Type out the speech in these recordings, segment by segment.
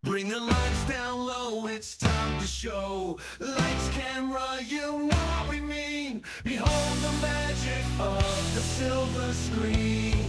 Bring the lights down low, it's time to show. Lights, camera, you know what we mean. Behold the magic of the silver screen.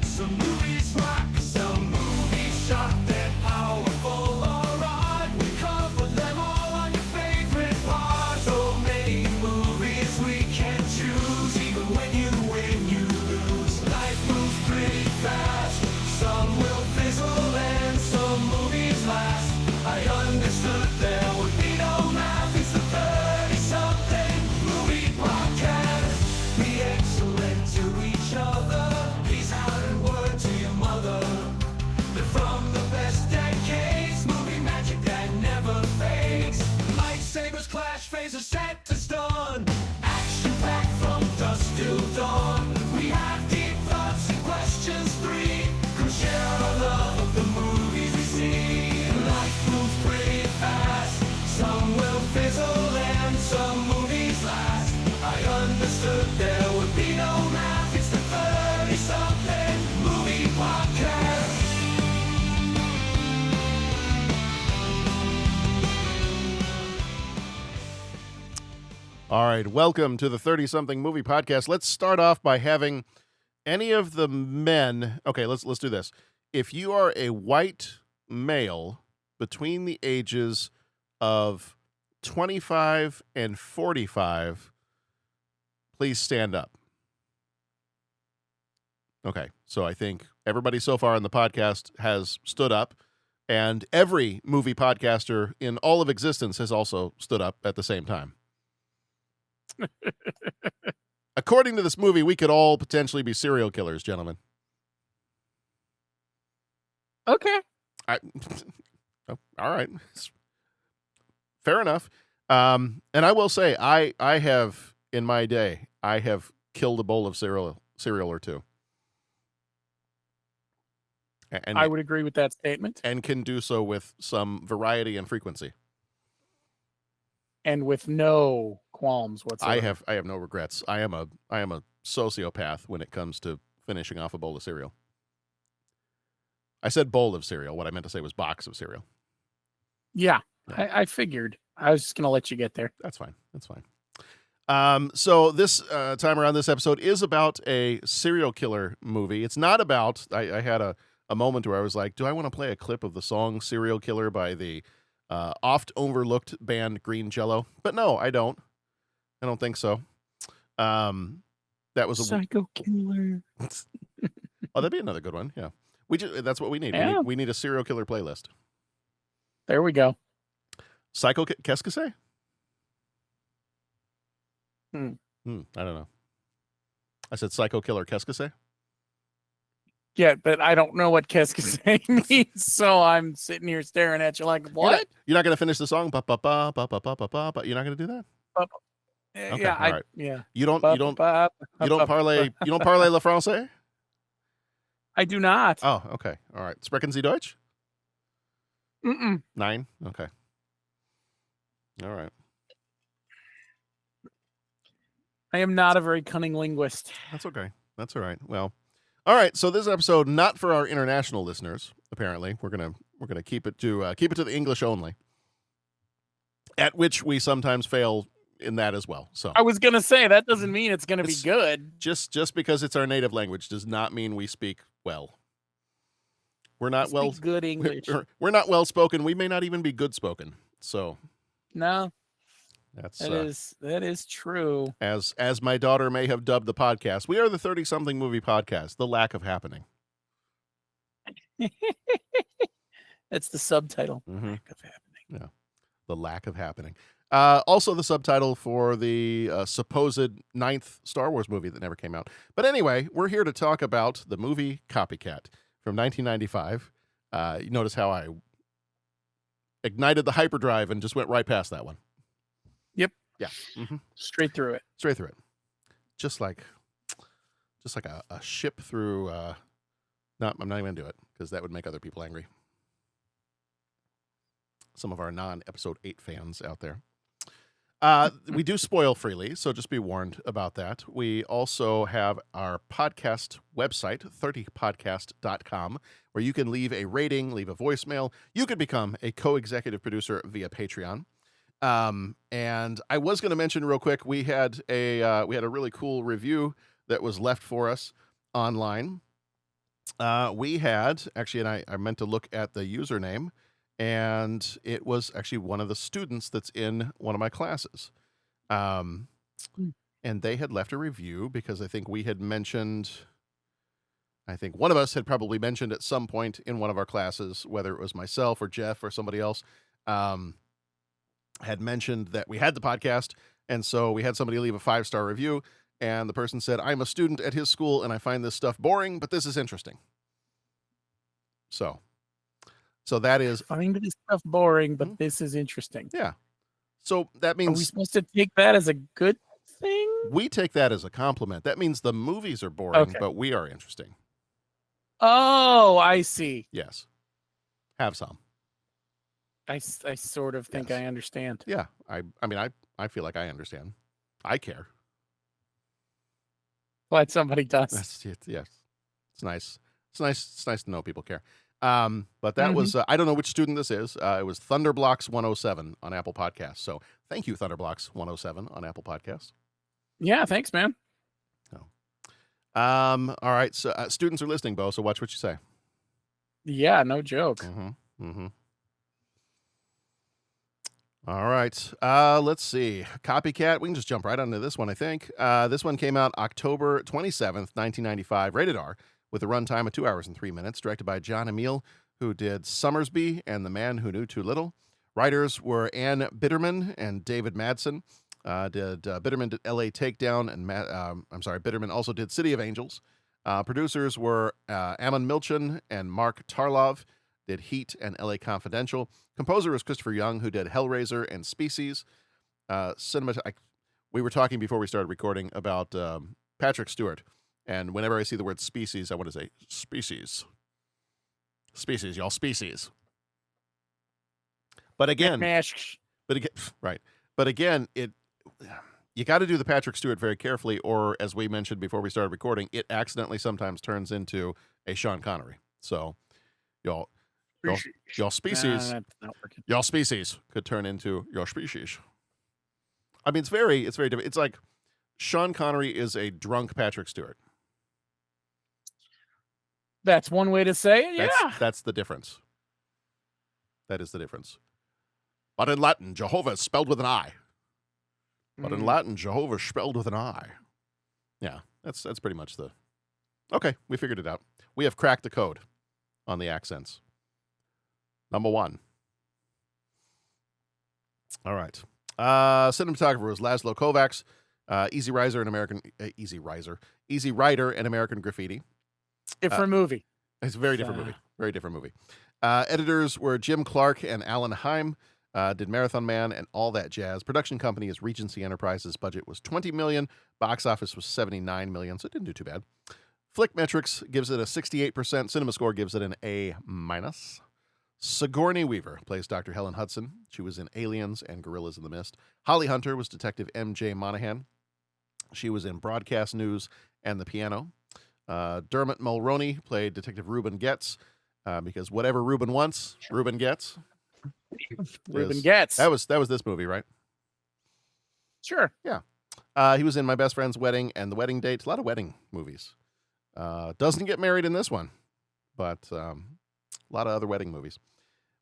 Some movies rock, some movies shock, they're powerful, alright. We cover them all on your favorite part. So many movies we can choose, even when you win, you lose. Life moves pretty fast, some will fizzle and some movies last. I understood there would be no math, it's the 30-something movie podcast. Be excellent to each other, peace out and word to your mother. They're from the best decades, movie magic that never fades. Lightsabers clash, phasers set to stun, action packed from dusk till dawn. We have deep thoughts and questions three, come share our love of the movies we see. Life moves pretty fast, some will fizzle and some movies last. I understood there would be no math, it's the 30-something movie podcast. All right, welcome to the 30-something movie podcast. Let's start off by having any of the men. Okay, let's do this. If you are a white male between the ages of 25 and 45, please stand up. Okay, so I think everybody so far in the podcast has stood up, and every movie podcaster in all of existence has also stood up at the same time. According to this movie, we could all potentially be serial killers, gentlemen. Okay. Oh, all right. Fair enough. And I will say, I have, in my day, I have killed a bowl of cereal or two. And I would agree with that statement. And can do so with some variety and frequency. And with no qualms whatsoever. I have no regrets. I am a sociopath when it comes to finishing off a bowl of cereal. I said bowl of cereal. What I meant to say was box of cereal. Yeah. I figured. I was just going to let you get there. That's fine. That's fine. So this time around, this episode is about a serial killer movie. It's not about, I had a moment where I was like, do I want to play a clip of the song Serial Killer by the oft overlooked band Green Jello? But no, I don't. I don't think so. That was a Psycho Killer. Oh, that'd be another good one. Yeah. That's what we need. Yeah. We need a serial killer playlist. There we go. Psycho qu'est-ce que c'est? I don't know. I said psycho killer qu'est-ce que c'est? Yeah, but I don't know what qu'est-ce que c'est means, so I'm sitting here staring at you like, what? You're not going to finish the song? Ba ba ba ba ba ba ba ba. But you're not going to do that? Okay, yeah, all right. yeah. You don't parlay le français? I do not. Oh, okay. All right. Sprechen Sie Deutsch? Mm-mm. 9? Okay. All right. I am not a very cunning linguist. That's okay. That's all right. Well, all right. So this episode, not for our international listeners. Apparently, we're gonna keep it to the English only. At which we sometimes fail in that as well. So I was gonna say that doesn't mean it's gonna be good. Just because it's our native language does not mean we speak well. We're not good English. We're not well spoken. We may not even be good spoken. So no. That is true. As my daughter may have dubbed the podcast, we are the 30-something movie podcast, The Lack of Happening. That's the subtitle. Mm-hmm. Lack of happening. Yeah, The Lack of Happening. Also the subtitle for the supposed 9th Star Wars movie that never came out. But anyway, we're here to talk about the movie Copycat from 1995. You notice how I ignited the hyperdrive and just went right past that one. Yep. Yeah. Mm-hmm. Straight through it. Just like a ship through. I'm not even going to do it because that would make other people angry. Some of our non-episode 8 fans out there. We do spoil freely, so just be warned about that. We also have our podcast website, 30podcast.com, where you can leave a rating, leave a voicemail. You could become a co-executive producer via Patreon. And I was going to mention real quick, we had a really cool review that was left for us online. We had actually, and I meant to look at the username, and it was actually one of the students that's in one of my classes. And they had left a review because I think we had mentioned, I think one of us had probably mentioned at some point in one of our classes, whether it was myself or Jeff or somebody else, had mentioned that we had the podcast. And so we had somebody leave a 5-star review, and the person said, I'm a student at his school and I find this stuff boring, but this is interesting. So that is, Find this stuff boring, but this is interesting. yeah. So that Are we means supposed to take that as a good thing? we take that as a compliment. That means the movies are boring, Okay. but we are interesting. Oh, I see. Yes. Have some. I sort of think Yes. I understand. Yeah. I mean, I feel like I understand. I care. Glad somebody does. That's it. Yes. It's nice. It's nice to know people care. But that was, I don't know which student this is. It was Thunderblocks 107 on Apple Podcasts. So thank you, Thunderblocks 107 on Apple Podcasts. Yeah, thanks, man. All right. So students are listening, Bo. So watch what you say. Yeah, no joke. All right. Let's see. Copycat. We can just jump right onto this one, I think. This one came out October 27th, 1995, rated R, with a runtime of 2 hours and 3 minutes, directed by John Emile, who did Summersby and The Man Who Knew Too Little. Writers were Ann Bitterman and David Madsen. Bitterman did L.A. Takedown, and Bitterman also did City of Angels. Producers were Ammon Milchan and Mark Tarlov, did Heat and L.A. Confidential. Composer was Christopher Young, who did Hellraiser and Species. We were talking before we started recording about Patrick Stewart, and whenever I see the word species, I want to say species. Species, y'all, species. But again, right. But again, you got to do the Patrick Stewart very carefully, or as we mentioned before we started recording, it accidentally sometimes turns into a Sean Connery. So, y'all species, y'all species could turn into your species. I mean, it's very different. It's like Sean Connery is a drunk Patrick Stewart. That's one way to say it. Yeah, That's the difference. That is the difference. But in Latin, Jehovah is spelled with an I. But in Latin, Jehovah is spelled with an I. Yeah, that's pretty much the... Okay, we figured it out. We have cracked the code on the accents. Number 1. All right. Cinematographer was Laszlo Kovacs. Easy Rider and American Graffiti. different movie. It's a very different movie. Very different movie. Editors were Jim Clark and Alan Heim. Did Marathon Man and all that jazz. Production company is Regency Enterprises. Budget was $20 million. Box office was $79 million, so it didn't do too bad. Flickmetrics gives it a 68%. CinemaScore gives it an A-. Sigourney Weaver plays Dr. Helen Hudson. She was in Aliens and Gorillas in the Mist. Holly Hunter was Detective M.J. Monahan. She was in Broadcast News and The Piano. Dermot Mulroney played Detective Reuben Getz, because whatever Reuben wants, Reuben gets. Reuben Getz. That was this movie, right? Sure. Yeah. He was in My Best Friend's Wedding and The Wedding Date. A lot of wedding movies. Doesn't get married in this one, but a lot of other wedding movies.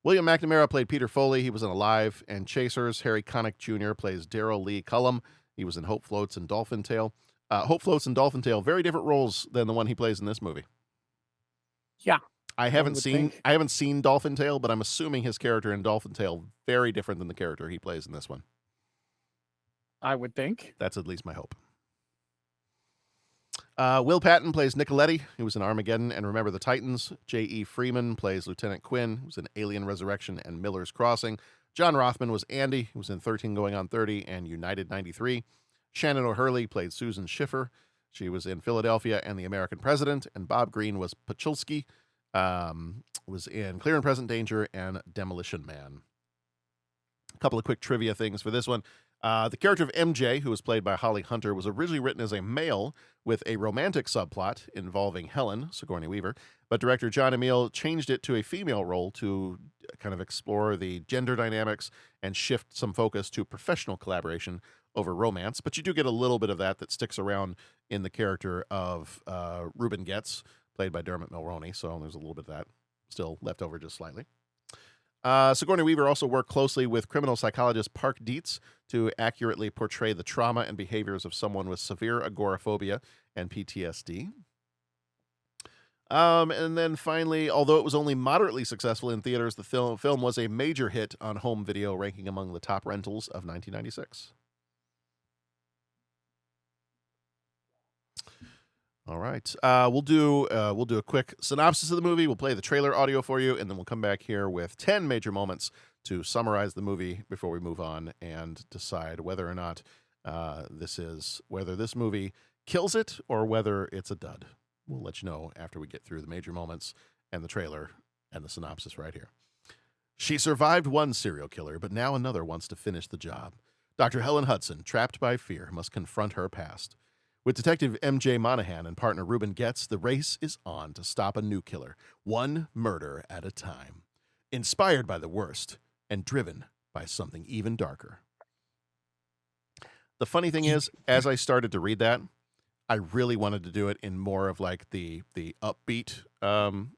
William McNamara played Peter Foley. He was in Alive and Chasers. Harry Connick Jr. plays Darrell Lee Cullum. He was in Hope Floats and Dolphin Tale. Hope Floats and Dolphin Tale, very different roles than the one he plays in this movie. Yeah. I haven't seen Dolphin Tale, but I'm assuming his character in Dolphin Tale very different than the character he plays in this one. I would think. That's at least my hope. Will Patton plays Nicoletti. He was in Armageddon and Remember the Titans. J.E. Freeman plays Lieutenant Quinn. He was in Alien Resurrection and Miller's Crossing. John Rothman was Andy. He was in 13 Going on 30 and United 93. Shannon O'Hurley played Susan Schiffer. She was in Philadelphia and The American President. And Bob Green was Pachulski. Was in Clear and Present Danger and Demolition Man. A couple of quick trivia things for this one. The character of MJ, who was played by Holly Hunter, was originally written as a male with a romantic subplot involving Helen, Sigourney Weaver, but director John Emile changed it to a female role to kind of explore the gender dynamics and shift some focus to professional collaboration over romance. But you do get a little bit of that sticks around in the character of Reuben Getz, played by Dermot Mulroney, so there's a little bit of that still left over just slightly. Sigourney Weaver also worked closely with criminal psychologist Park Dietz to accurately portray the trauma and behaviors of someone with severe agoraphobia and PTSD. And then finally, although it was only moderately successful in theaters, the film was a major hit on home video, ranking among the top rentals of 1996. All right, we'll do a quick synopsis of the movie. We'll play the trailer audio for you, and then we'll come back here with 10 major moments to summarize the movie before we move on and decide whether or not whether this movie kills it or whether it's a dud. We'll let you know after we get through the major moments and the trailer and the synopsis right here. She survived one serial killer, but now another wants to finish the job. Dr. Helen Hudson, trapped by fear, must confront her past. With Detective M.J. Monahan and partner Reuben Getz, the race is on to stop a new killer, one murder at a time. Inspired by the worst and driven by something even darker. The funny thing is, as I started to read that, I really wanted to do it in more of like the upbeat Don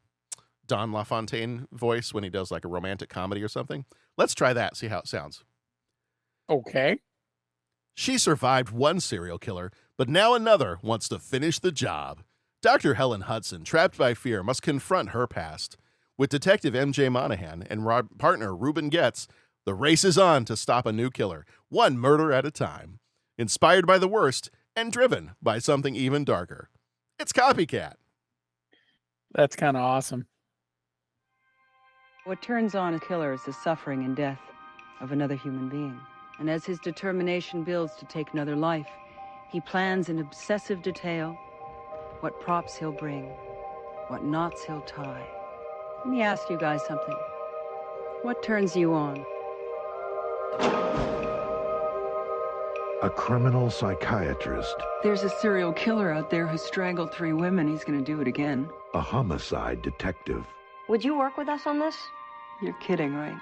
LaFontaine voice when he does like a romantic comedy or something. Let's try that, see how it sounds. Okay. She survived one serial killer, but now another wants to finish the job. Dr. Helen Hudson, trapped by fear, must confront her past. With Detective M.J. Monahan and partner Reuben Getz, the race is on to stop a new killer, one murder at a time. Inspired by the worst and driven by something even darker. It's Copycat. That's kind of awesome. What turns on a killer is the suffering and death of another human being. And as his determination builds to take another life, he plans in obsessive detail what props he'll bring, what knots he'll tie. Let me ask you guys something. What turns you on? A criminal psychiatrist, There's a serial killer out there who strangled 3 women. He's gonna do it again. a homicide detective, Would you work with us on this? You're kidding, right?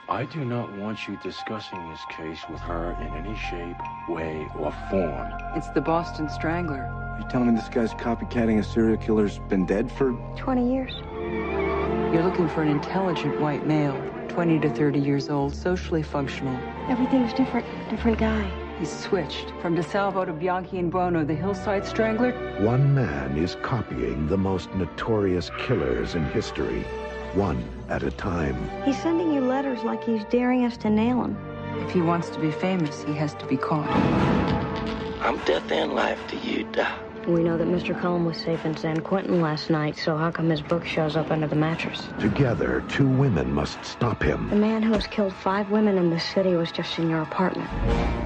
I do not want you discussing this case with her in any shape, way, or form. It's the Boston Strangler. Are you telling me this guy's copycatting a serial killer's been dead for... 20 years. You're looking for an intelligent white male, 20 to 30 years old, socially functional. Everything's different. Different guy. He's switched from DeSalvo to Bianchi and Buono, the hillside strangler. one man is copying the most notorious killers in history, one at a time. He's sending you letters like he's daring us to nail him. If he wants to be famous, he has to be caught. I'm death and life to you, Doc. We know that Mr. Cullen was safe in San Quentin last night, so how come his book shows up under the mattress? Together, 2 women must stop The him man who has killed 5 women in this city was just in your apartment.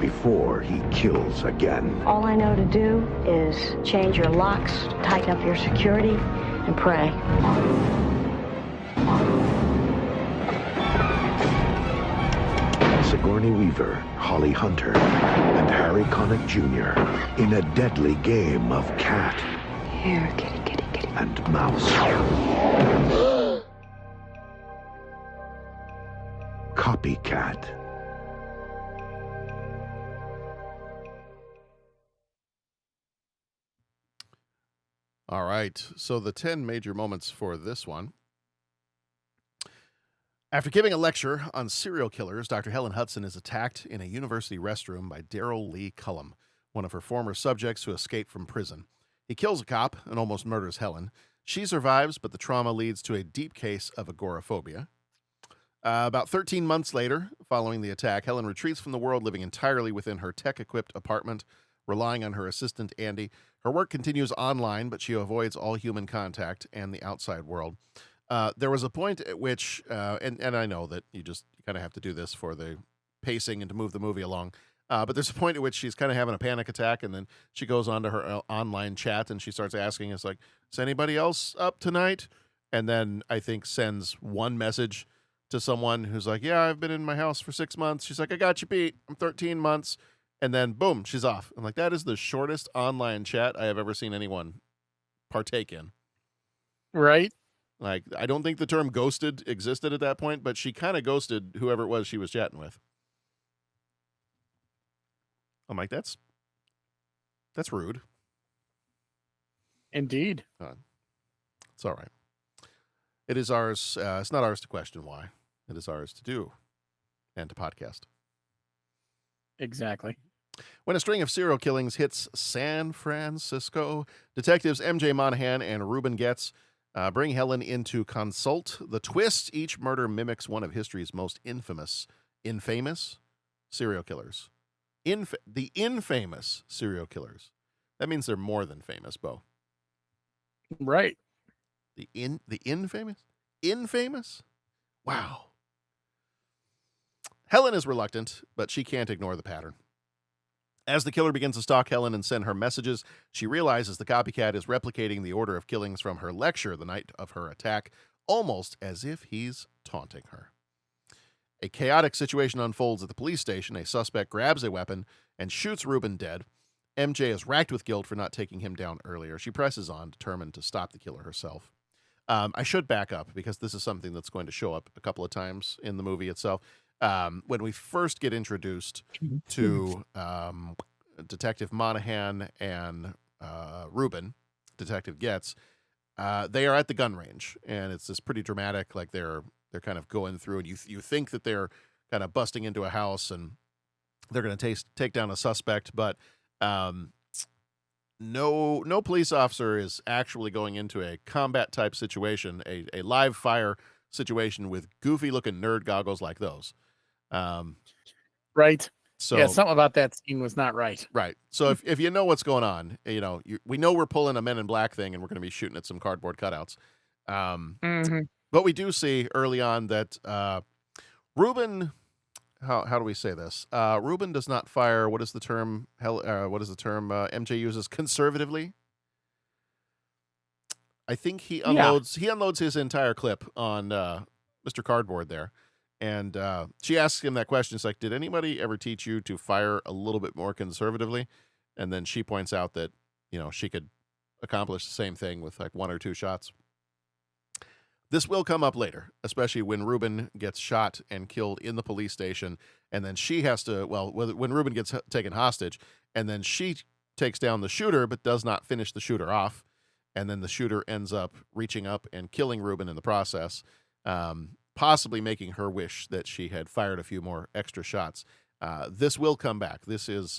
before he kills again. All I know to do is change your locks, tighten up your security, and pray. Sigourney Weaver, Holly Hunter, and Harry Connick Jr. in a deadly game of cat Here, kitty, kitty, kitty. and mouse. Copycat. All right, so the 10 major moments for this one. After giving a lecture on serial killers, Dr. Helen Hudson is attacked in a university restroom by Daryl Lee Cullum, one of her former subjects who escaped from prison. He kills a cop and almost murders Helen. She survives, but the trauma leads to a deep case of agoraphobia. About 13 months later, following the attack, Helen retreats from the world, living entirely within her tech-equipped apartment, relying on her assistant, Andy. Her work continues online, but she avoids all human contact and the outside world. There was a point at which, and I know that you kind of have to do this for the pacing and to move the movie along, but there's a point at which she's kind of having a panic attack, and then she goes onto her online chat, and she starts asking us, like, is anybody else up tonight? And then I think sends one message to someone who's like, yeah, I've been in my house for 6 months. She's like, I got you beat. I'm 13 months. And then boom, she's off. I'm like, that is the shortest online chat I have ever seen anyone partake in. Right? Like, I don't think the term ghosted existed at that point, but she kind of ghosted whoever it was she was chatting with. I'm like, that's rude. Indeed. It's all right. It is ours. It's not ours to question why. It is ours to do and to podcast. Exactly. When a string of serial killings hits San Francisco, detectives MJ Monahan and Ruben Getz bring Helen in to consult. The twist: each murder mimics one of history's most infamous serial killers. The infamous serial killers. That means they're more than famous, Bo. Right. The infamous? Infamous? Wow. Helen is reluctant, but she can't ignore the pattern. As the killer begins to stalk Helen and send her messages, she realizes the copycat is replicating the order of killings from her lecture the night of her attack, almost as if he's taunting her. A chaotic situation unfolds at the police station. A suspect grabs a weapon and shoots Ruben dead. MJ is racked with guilt for not taking him down earlier. She presses on, determined to stop the killer herself. I should back up because this is something that's going to show up a couple of times in the movie itself. When we first get introduced to Detective Monahan and Ruben, Detective Getz, they are at the gun range, and it's this pretty dramatic. Like they're kind of going through, and you think that they're kind of busting into a house and they're going to take down a suspect, but no police officer is actually going into a combat type situation, a live fire situation with goofy looking nerd goggles like those. Right. So yeah, something about that scene was not right. Right. So if you know what's going on, we know we're pulling a Men in Black thing and we're going to be shooting at some cardboard cutouts. But we do see early on that Ruben, how do we say this? Ruben does not fire. What is the term? MJ uses? Conservatively. I think he unloads his entire clip on Mr. Cardboard there. And she asks him that question. It's like, did anybody ever teach you to fire a little bit more conservatively? And then she points out that, she could accomplish the same thing with like 1 or 2 shots. This will come up later, especially when Ruben gets shot and killed in the police station. And then she has to, when Ruben gets taken hostage, and then she takes down the shooter, but does not finish the shooter off. And then the shooter ends up reaching up and killing Ruben in the process. Possibly making her wish that she had fired a few more extra shots. This will come back. This is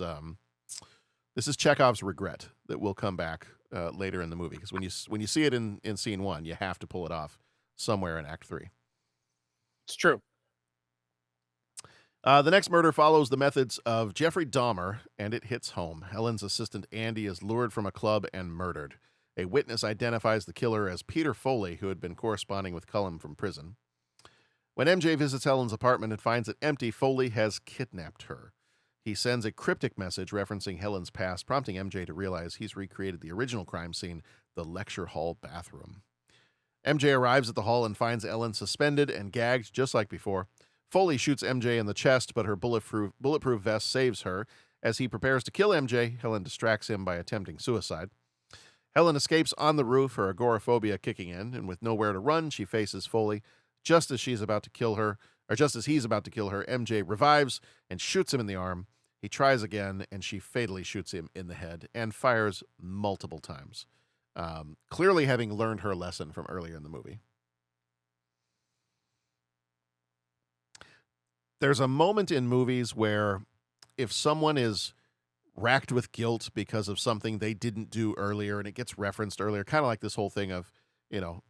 Chekhov's regret that will come back later in the movie, because when you see it in scene 1, you have to pull it off somewhere in Act 3. It's true. The next murder follows the methods of Jeffrey Dahmer, and it hits home. Helen's assistant Andy is lured from a club and murdered. A witness identifies the killer as Peter Foley, who had been corresponding with Cullen from prison. When MJ visits Helen's apartment and finds it empty, Foley has kidnapped her. He sends a cryptic message referencing Helen's past, prompting MJ to realize he's recreated the original crime scene, the lecture hall bathroom. MJ arrives at the hall and finds Ellen suspended and gagged just like before. Foley shoots MJ in the chest, but her bulletproof vest saves her. As he prepares to kill MJ, Helen distracts him by attempting suicide. Helen escapes on the roof, her agoraphobia kicking in, and with nowhere to run, she faces Foley. Just as he's about to kill her, MJ revives and shoots him in the arm. He tries again, and she fatally shoots him in the head and fires multiple times, clearly having learned her lesson from earlier in the movie. There's a moment in movies where if someone is racked with guilt because of something they didn't do earlier, and it gets referenced earlier, kind of like this whole thing of,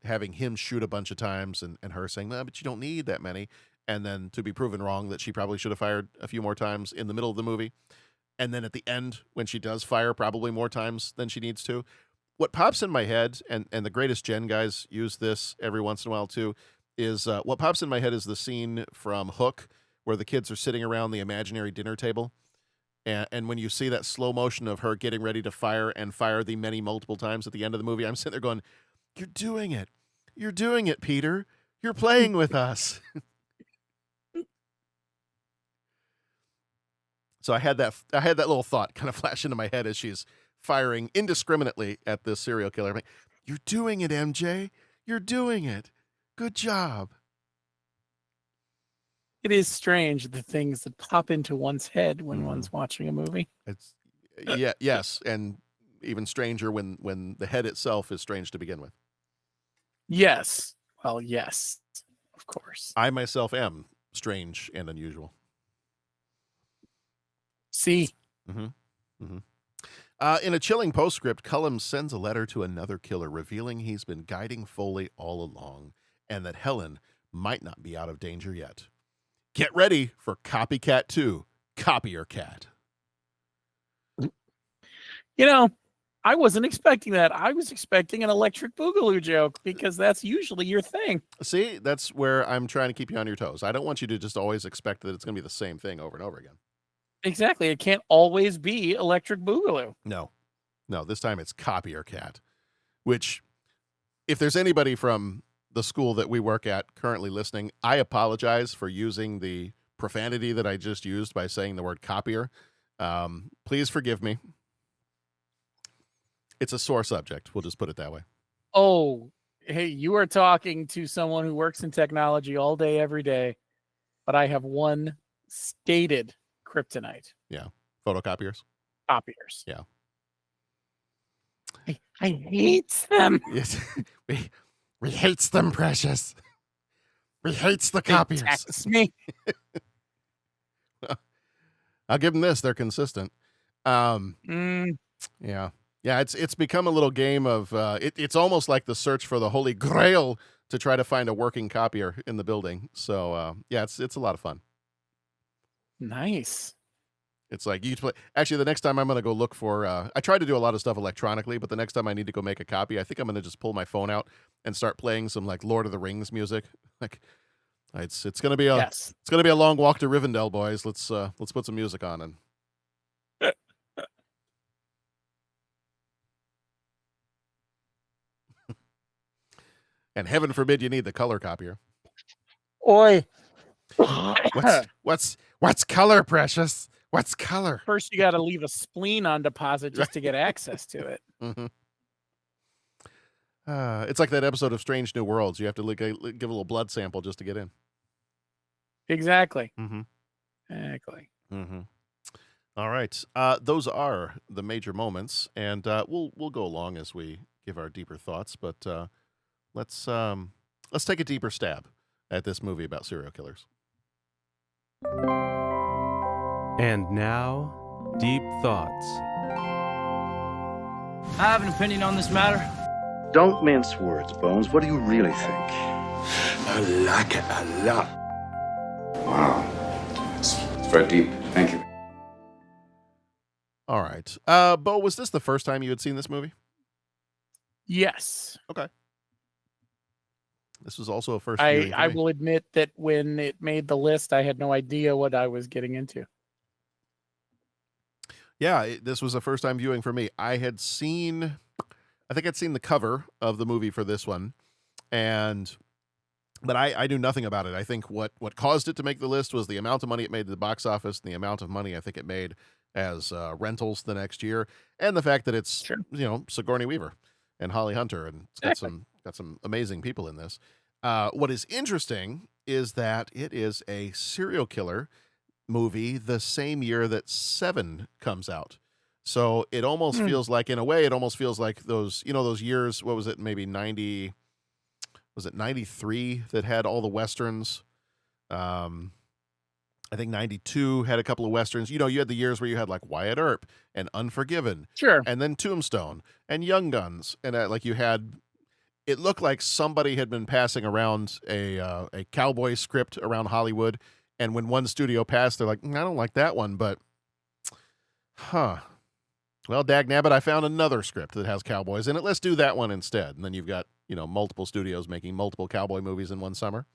having him shoot a bunch of times and her saying, no, but you don't need that many. And then to be proven wrong that she probably should have fired a few more times in the middle of the movie. And then at the end, when she does fire probably more times than she needs to. What pops in my head, and the Greatest Gen guys use this every once in a while too, is what pops in my head is the scene from Hook where the kids are sitting around the imaginary dinner table. And when you see that slow motion of her getting ready to fire the many multiple times at the end of the movie, I'm sitting there going, You're doing it, Peter. You're playing with us. So I had that little thought kind of flash into my head as she's firing indiscriminately at this serial killer. I'm like, you're doing it, MJ. You're doing it. Good job. It is strange the things that pop into one's head when one's watching a movie. It's yes, and even stranger when the head itself is strange to begin with. Yes. Well, yes, of course. I myself am strange and unusual. See. In a chilling postscript, Cullum sends a letter to another killer revealing he's been guiding Foley all along and that Helen might not be out of danger yet. Get ready for Copycat 2, Copier Cat. You know, I wasn't expecting that. I was expecting an Electric Boogaloo joke because that's usually your thing. See, that's where I'm trying to keep you on your toes. I don't want you to just always expect that it's going to be the same thing over and over again. Exactly. It can't always be Electric Boogaloo. No, this time it's Copier Cat, which if there's anybody from the school that we work at currently listening, I apologize for using the profanity that I just used by saying the word copier. Please forgive me. It's a sore subject. We'll just put it that way. Oh, hey, you are talking to someone who works in technology all day, every day, but I have one stated kryptonite. Yeah. Photocopiers. Copiers. Yeah. I hate them. Yes. We hates them, precious. We hates the copiers. Tax me. I'll give them this. They're consistent. Yeah. Yeah, it's become a little game of it's almost like the search for the Holy Grail to try to find a working copier in the building. So yeah, it's a lot of fun. Nice. It's like you play. Actually, the next time I'm going to go look for. I try to do a lot of stuff electronically, but the next time I need to go make a copy, I think I'm going to just pull my phone out and start playing some like Lord of the Rings music. Like it's going to be a it's going to be a long walk to Rivendell, boys. Let's put some music on and. And heaven forbid you need the color copier. Oi. What's color, precious? What's color? First, you got to leave a spleen on deposit just to get access to it. Mm-hmm. It's like that episode of Strange New Worlds. You have to give a little blood sample just to get in. Exactly. Mm-hmm. Exactly. Mm-hmm. All right. Those are the major moments, and we'll go along as we give our deeper thoughts. But let's take a deeper stab at this movie about serial killers. And now, Deep Thoughts. I have an opinion on this matter. Don't mince words, Bones. What do you really think? I like it a lot. Wow. It's very deep. Thank you. All right. Bo, was this the first time you had seen this movie? Yes. Okay. This was also a first. I will admit that when it made the list, I had no idea what I was getting into. Yeah, this was a first time viewing for me. I think I'd seen the cover of the movie for this one, but I knew nothing about it. I think what caused it to make the list was the amount of money it made to the box office and the amount of money I think it made as rentals the next year, and the fact that it's Sigourney Weaver and Holly Hunter, and it's got some amazing people in this. What is interesting is that it is a serial killer movie the same year that Seven comes out. So it almost feels like, in a way, it almost feels like those years, what was it, maybe 90, was it 93 that had all the Westerns? I think 92 had a couple of Westerns. You had the years where you had like Wyatt Earp and Unforgiven. Sure. And then Tombstone and Young Guns. And it looked like somebody had been passing around a cowboy script around Hollywood. And when one studio passed, they're like, I don't like that one, but, well, dagnabbit, I found another script that has cowboys in it. Let's do that one instead. And then you've got, multiple studios making multiple cowboy movies in one summer.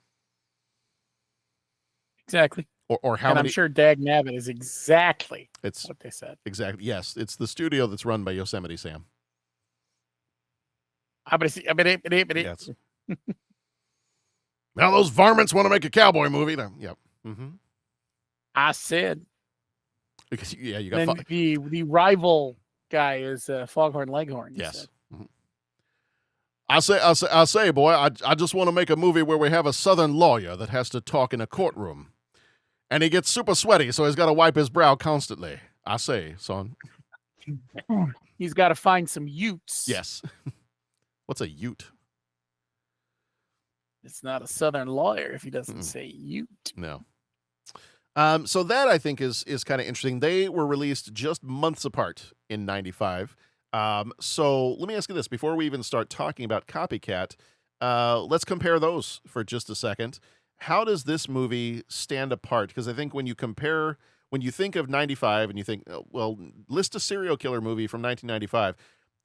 Exactly. Or how many? I'm sure dagnabbit is exactly what they said. Exactly. Yes, it's the studio that's run by Yosemite Sam. Yes. Now those varmints want to make a cowboy movie. Yep. Mm-hmm. I said. Because, yeah, you got Then the rival guy is Foghorn Leghorn. You yes. said. Mhm. I say, boy, I just want to make a movie where we have a Southern lawyer that has to talk in a courtroom, and he gets super sweaty, so he's got to wipe his brow constantly. I say, son. He's got to find some utes. Yes. What's a ute? It's not a Southern lawyer if he doesn't say ute. No. So that I think is kind of interesting. They were released just months apart in '95. So let me ask you this before we even start talking about Copycat. Let's compare those for just a second. How does this movie stand apart? Because I think when you think of '95 and you think, well, list a serial killer movie from 1995,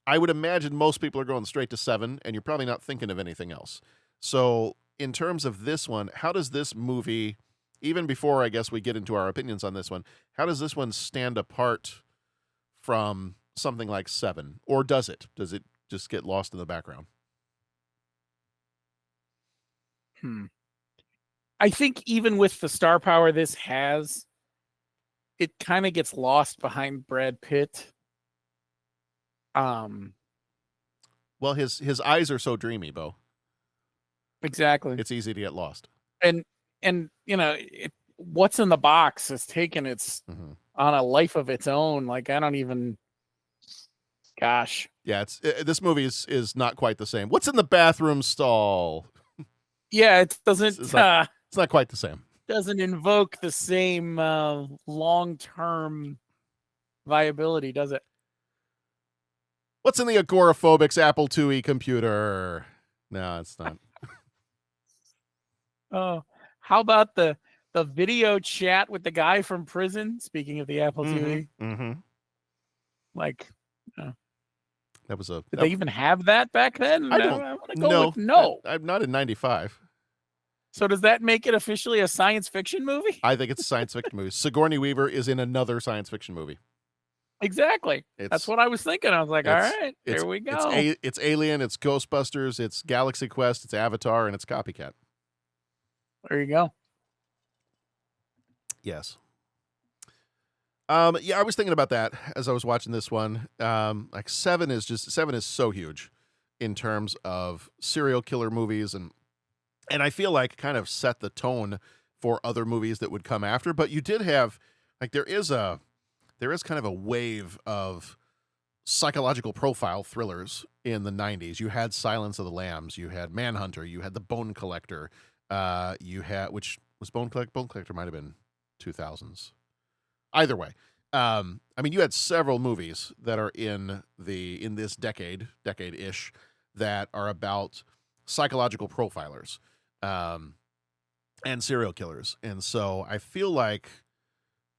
I would imagine most people are going straight to 7, and you're probably not thinking of anything else. So in terms of this one, how does this movie, even before I guess we get into our opinions on this one, how does this one stand apart from something like 7? Or does it? Does it just get lost in the background? I think even with the star power this has, it kind of gets lost behind Brad Pitt. Well, his eyes are so dreamy, Bo. Exactly. It's easy to get lost. And you know, what's in the box has taken its on a life of its own. Like I don't even. Gosh. Yeah, this movie is not quite the same. What's in the bathroom stall? Yeah, it doesn't. It's not quite the same. Doesn't invoke the same long-term viability, does it? What's in the agoraphobic's Apple IIe computer? No, it's not. Oh, how about the video chat with the guy from prison? Speaking of the Apple IIe, like, that was a. Did they even have that back then? I don't want to go with no. I'm not in '95. So does that make it officially a science fiction movie? I think it's a science fiction movie. Sigourney Weaver is in another science fiction movie. Exactly. That's what I was thinking. I was like, all right, here we go. It's Alien, it's Ghostbusters, it's Galaxy Quest, it's Avatar, and it's Copycat. There you go. Yes. Yeah, I was thinking about that as I was watching this one. Like 7 is so huge in terms of serial killer movies, and I feel like kind of set the tone for other movies that would come after. But you did have, like, there is kind of a wave of psychological profile thrillers in the 90s. You had Silence of the Lambs, you had Manhunter, you had The Bone Collector, which was Bone Collector might have been 2000s. Either way, I mean, you had several movies that are in this decade-ish, that are about psychological profilers and serial killers. And so I feel like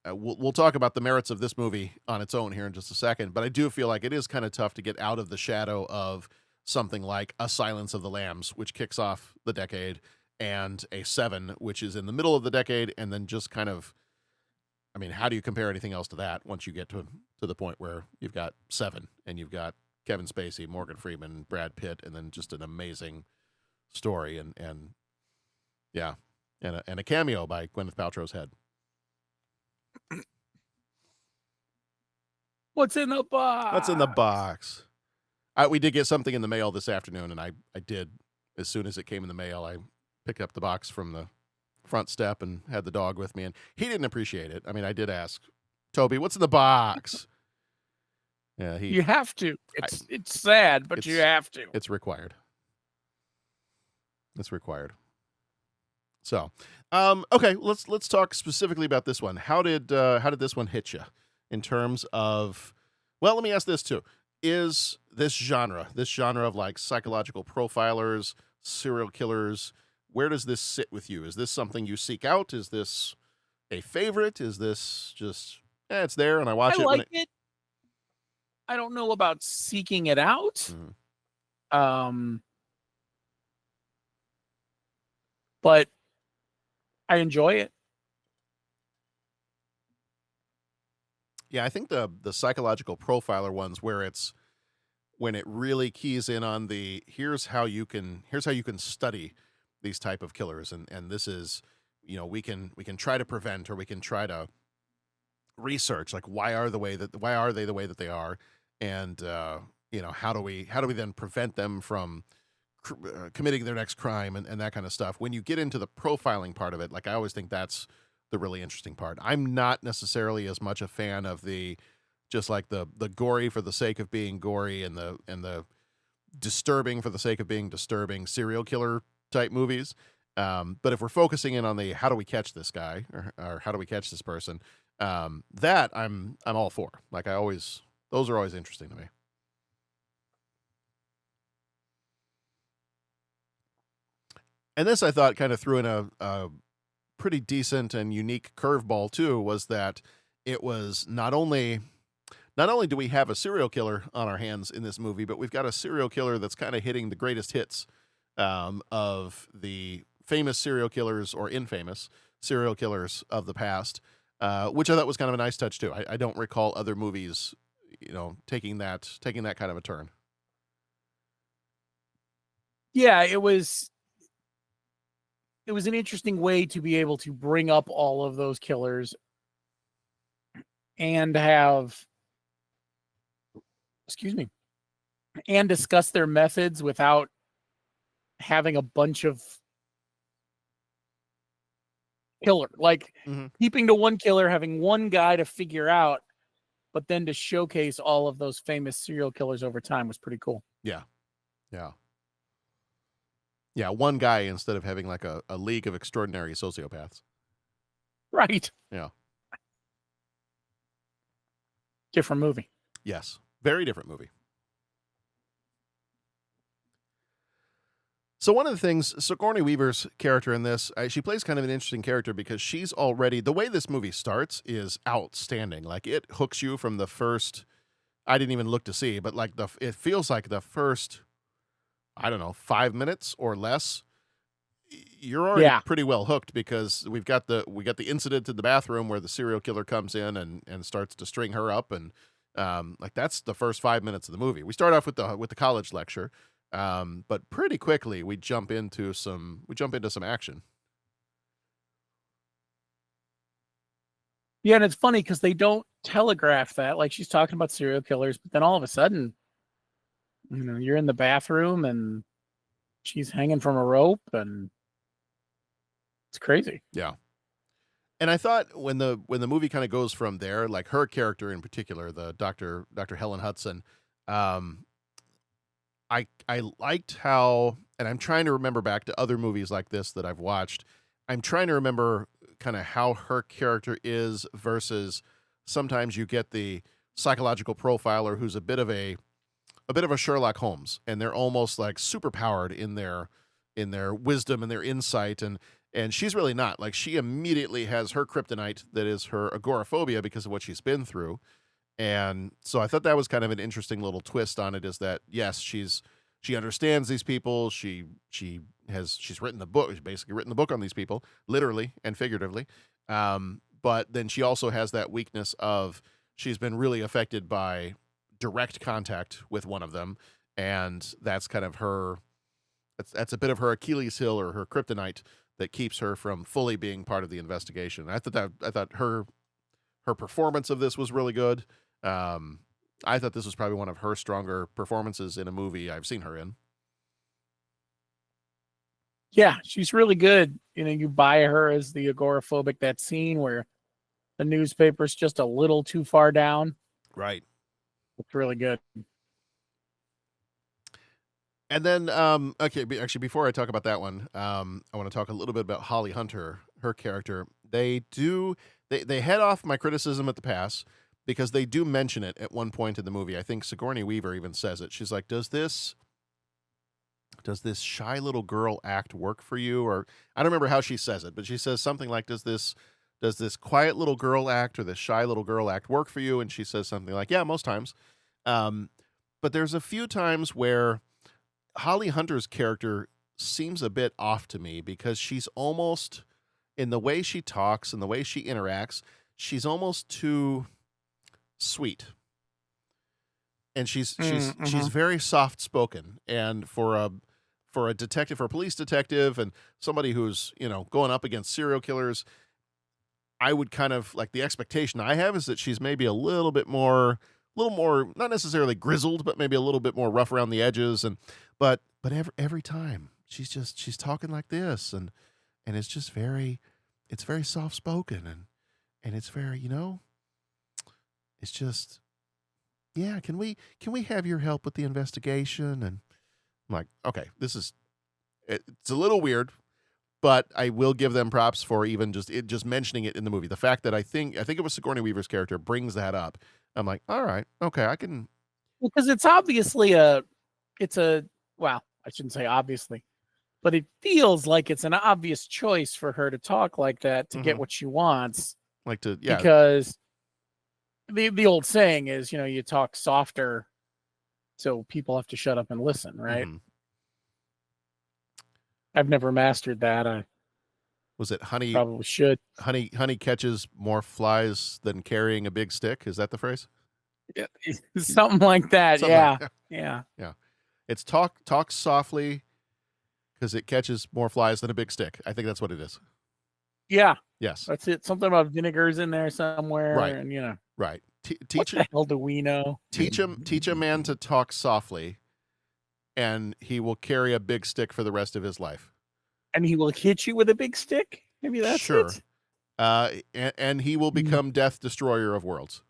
we'll talk about the merits of this movie on its own here in just a second, but I do feel like it is kind of tough to get out of the shadow of something like A Silence of the Lambs, which kicks off the decade, and a 7, which is in the middle of the decade, and then just kind of, I mean, how do you compare anything else to that once you get to the point where you've got 7 and you've got Kevin Spacey, Morgan Freeman, Brad Pitt, and then just an amazing story and yeah, and a cameo by Gwyneth Paltrow's head. What's in the box? What's in the box? We did get something in the mail this afternoon, and I did, as soon as it came in the mail, I picked up the box from the front step and had the dog with me, and he didn't appreciate it. I mean, I did ask Toby, what's in the box? Yeah, you have to. It's sad, but you have to. It's required. It's required. So, okay, let's talk specifically about this one. How did this one hit you in terms of? Well, let me ask this too: is this genre of like psychological profilers, serial killers, where does this sit with you? Is this something you seek out? Is this a favorite? Is this just it's there and I watch it? I like it. I don't know about seeking it out. But I enjoy it. Yeah, I think the psychological profiler ones when it really keys in on here's how you can study these type of killers, and this is, we can try to prevent, or we can try to research, like why are they the way that they are, and how do we then prevent them from committing their next crime and that kind of stuff. When you get into the profiling part of it, like I always think that's the really interesting part. I'm not necessarily as much a fan of the just like the gory for the sake of being gory and the disturbing for the sake of being disturbing serial killer type movies. But if we're focusing in on the how do we catch this guy or how do we catch this person, that I'm all for. Like those are always interesting to me. And this I thought kind of threw in a pretty decent and unique curveball too, was that it was not only do we have a serial killer on our hands in this movie, but we've got a serial killer that's kind of hitting the greatest hits of the famous serial killers or infamous serial killers of the past, which I thought was kind of a nice touch too. I don't recall other movies, taking that kind of a turn. Yeah, it was an interesting way to be able to bring up all of those killers and and discuss their methods without having a bunch of killer, like keeping to one killer, having one guy to figure out, but then to showcase all of those famous serial killers over time was pretty cool. Yeah. One guy instead of having like a league of extraordinary sociopaths. Right. Yeah. Different movie. Yes. Very different movie. So one of the things, Sigourney Weaver's character in this, she plays kind of an interesting character because she's already, the way this movie starts is outstanding. Like it hooks you from the first, I didn't even look to see, but like it feels like the first, I don't know, 5 minutes or less, you're already pretty well hooked because we got the incident in the bathroom where the serial killer comes in and starts to string her up, and like that's the first 5 minutes of the movie. We start off with the college lecture, but pretty quickly we jump into some action. Yeah, and it's funny because they don't telegraph that. Like she's talking about serial killers, but then all of a sudden, you're in the bathroom and she's hanging from a rope, and it's crazy. Yeah. And I thought when the movie kind of goes from there, like her character in particular, the Dr. Helen Hudson, I liked how, and I'm trying to remember back to other movies like this that I've watched. I'm trying to remember kind of how her character is versus sometimes you get the psychological profiler who's a bit of a Sherlock Holmes, and they're almost like super powered in their wisdom and their insight, and she's really not. Like she immediately has her kryptonite that is her agoraphobia because of what she's been through. And so I thought that was kind of an interesting little twist on it, is that yes, she understands these people. She's written the book, she's basically written the book on these people, literally and figuratively. But then she also has that weakness of she's been really affected by direct contact with one of them, and that's kind of her. That's a bit of her Achilles heel or her kryptonite that keeps her from fully being part of the investigation. I thought her performance of this was really good. I thought this was probably one of her stronger performances in a movie I've seen her in. Yeah, she's really good. You buy her as the agoraphobic, that scene where the newspaper's just a little too far down. Right. It's really good. And then, okay, actually, before I talk about that one, I want to talk a little bit about Holly Hunter, her character. They head off my criticism at the pass because they do mention it at one point in the movie. I think Sigourney Weaver even says it. She's like, does this shy little girl act work for you? Or I don't remember how she says it, but she says something like, does this quiet little girl act or this shy little girl act work for you? And she says something like, yeah, most times. But there's a few times where Holly Hunter's character seems a bit off to me because she's almost, in the way she talks and the way she interacts, she's almost too sweet. And she's very soft spoken. And for a detective, for a police detective and somebody who's, going up against serial killers, I would kind of like, the expectation I have is that she's maybe a little more, not necessarily grizzled, but maybe a little bit more rough around the edges. But every time she's talking like this, and it's just it's very soft spoken, and it's very, it's just, yeah, can we have your help with the investigation? And I'm like, okay, it's a little weird, but I will give them props for even just mentioning it in the movie. The fact that I think it was Sigourney Weaver's character brings that up. I'm like, all right, okay, I can. Because it's obviously well, I shouldn't say obviously, but it feels like it's an obvious choice for her to talk like that to get what she wants. Like to, yeah. Because the old saying is, you talk softer, so people have to shut up and listen, right? Mm-hmm. I've never mastered that. Was it honey? Probably should. Honey catches more flies than carrying a big stick. Is that the phrase? Yeah, something like that. Yeah. It's talk softly because it catches more flies than a big stick. I think that's what it is. Yeah. Yes. That's it. Something about vinegar's in there somewhere. Right. And right. What the hell do we know? Teach a man to talk softly, and he will carry a big stick for the rest of his life. And he will hit you with a big stick? Maybe that's it. And he will become Death Destroyer of Worlds.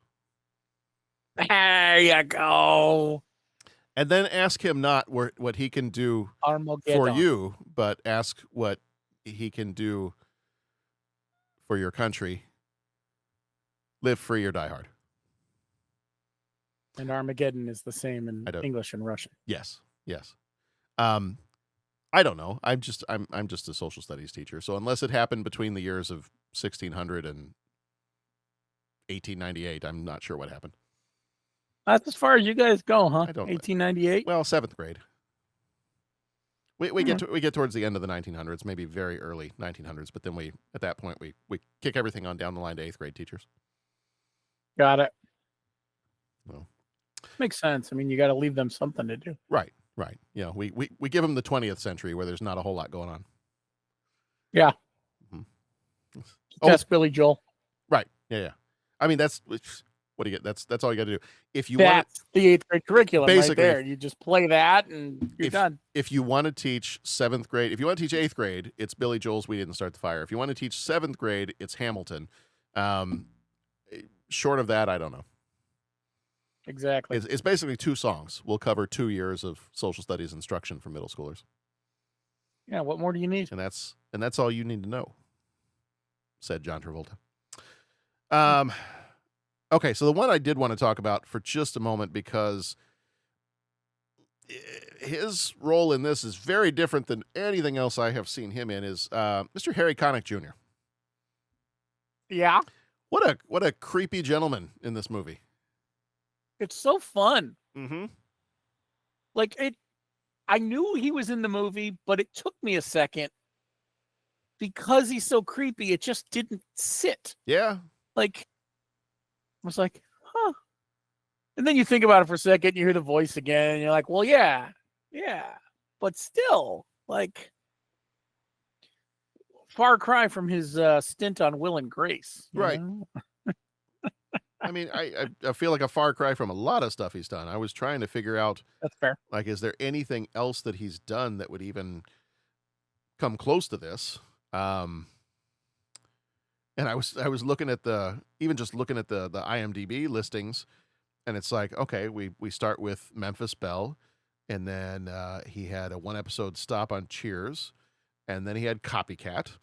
There you go. And then ask him not what he can do for you, but ask what he can do for your country. Live free or die hard. And Armageddon is the same in English and Russian. Yes. I don't know. I'm just a social studies teacher. So unless it happened between the years of 1600 and 1898, I'm not sure what happened. That's as far as you guys go, huh? I don't. 1898. Well, 7th grade. We get towards the end of the 1900s, maybe very early 1900s, but then at that point we kick everything on down the line to 8th grade teachers. Got it. Well, makes sense. I mean, you got to leave them something to do. Right. We give them the 20th century where there's not a whole lot going on. Yeah. Mm-hmm. That's Billy Joel. Right. Yeah. I mean, that's what do you get? That's all you got to do. If you that's the 8th grade curriculum basically, right there. You just play that and you're done. If you want to teach 7th grade, if you want to teach 8th grade, it's Billy Joel's We Didn't Start the Fire. If you want to teach 7th grade, it's Hamilton. Short of that, I don't know. Exactly. It's basically 2 songs. We'll cover 2 years of social studies instruction for middle schoolers. Yeah, what more do you need? And that's all you need to know, said John Travolta. Okay, so the one I did want to talk about for just a moment, because his role in this is very different than anything else I have seen him in, is Mr. Harry Connick Jr. Yeah. What a creepy gentleman in this movie. It's so fun. Mm-hmm. Like I knew he was in the movie, but it took me a second because he's so creepy. It just didn't sit. Yeah. Like, I was like, huh. And then you think about it for a second, you hear the voice again, and you're like, well, yeah. But still, like, far cry from his stint on Will and Grace. Right. I mean, I feel like a far cry from a lot of stuff he's done. I was trying to figure out. That's fair. Like, is there anything else that he's done that would even come close to this? And I was looking at the IMDb listings, and it's like, okay, we start with Memphis Belle, and then he had a 1-episode stop on Cheers, and then he had Copycat,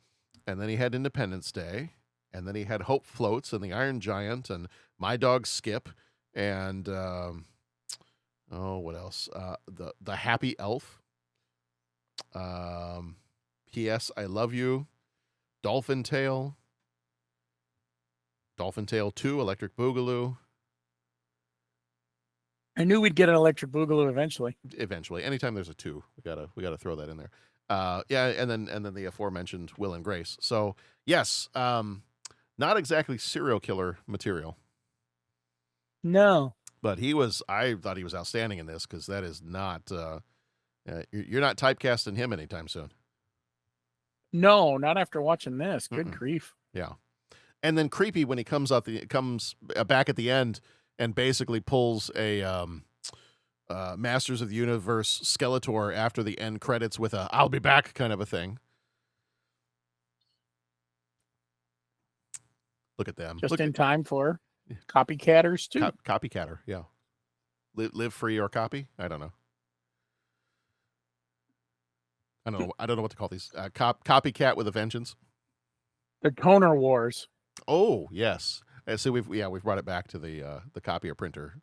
and then he had Independence Day, and then he had Hope Floats and The Iron Giant and My Dog Skip, and what else? The Happy Elf. P.S. I Love You. Dolphin Tale 2, Electric Boogaloo. I knew we'd get an Electric Boogaloo eventually. Anytime there's a 2, we gotta throw that in there. And then the aforementioned Will and Grace. So yes, not exactly serial killer material. No, but I thought he was outstanding in this, because that is not you're not typecasting him anytime soon. No, not after watching this. Good grief. Yeah. And then creepy when he comes back at the end and basically pulls a Masters of the Universe Skeletor after the end credits with a "I'll be back" kind of a thing. Look at them. Just in time for copycatters too. Copycatter, yeah. Live free or copy? I don't know. I don't know what to call these. Copycat with a vengeance. The toner wars. Oh yes. So we've brought it back to the copier printer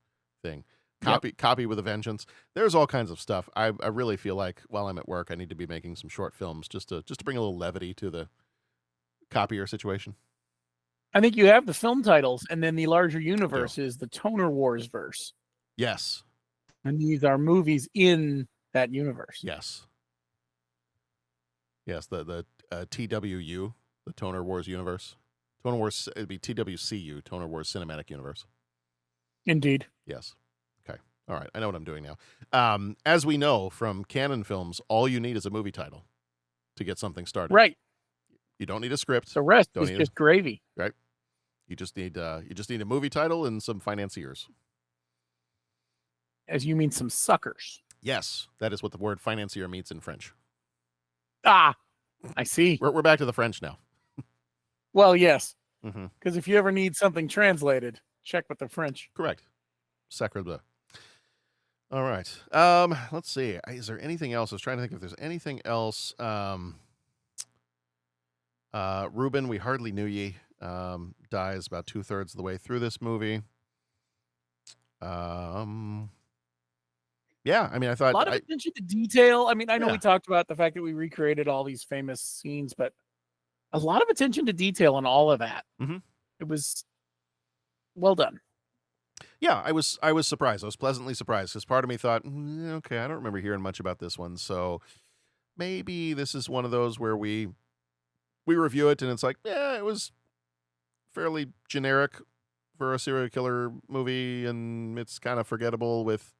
thing. Copy with a vengeance. There's all kinds of stuff. I really feel like while I'm at work, I need to be making some short films just to bring a little levity to the copier situation. I think you have the film titles, and then the larger universe is the Toner Wars verse. Yes. And these are movies in that universe. Yes. Yes, the TWU, the Toner Wars universe. Toner Wars, it'd be TWCU, Toner Wars Cinematic Universe. Indeed. Yes. Okay. All right. I know what I'm doing now. As we know from canon films, all you need is a movie title to get something started. Right. You don't need a script. The rest is just gravy. Right. You just need a movie title and some financiers. As you mean some suckers. Yes, that is what the word financier means in French. Ah, I see. We're back to the French now. Well, yes. Mm-hmm. Because if you ever need something translated, check with the French. Correct. Sacre bleu. All right. Let's see. Is there anything else? I was trying to think if there's anything else. Ruben, we hardly knew ye. Dies about 2/3 of the way through this movie. Yeah, I mean, I thought a lot of attention to detail. I mean, I know we talked about the fact that we recreated all these famous scenes, but a lot of attention to detail on all of that. Mm-hmm. It was well done. Yeah, I was surprised. I was pleasantly surprised because part of me thought, okay, I don't remember hearing much about this one, so maybe this is one of those where we review it and it's like, yeah, it was fairly generic for a serial killer movie, and it's kind of forgettable with,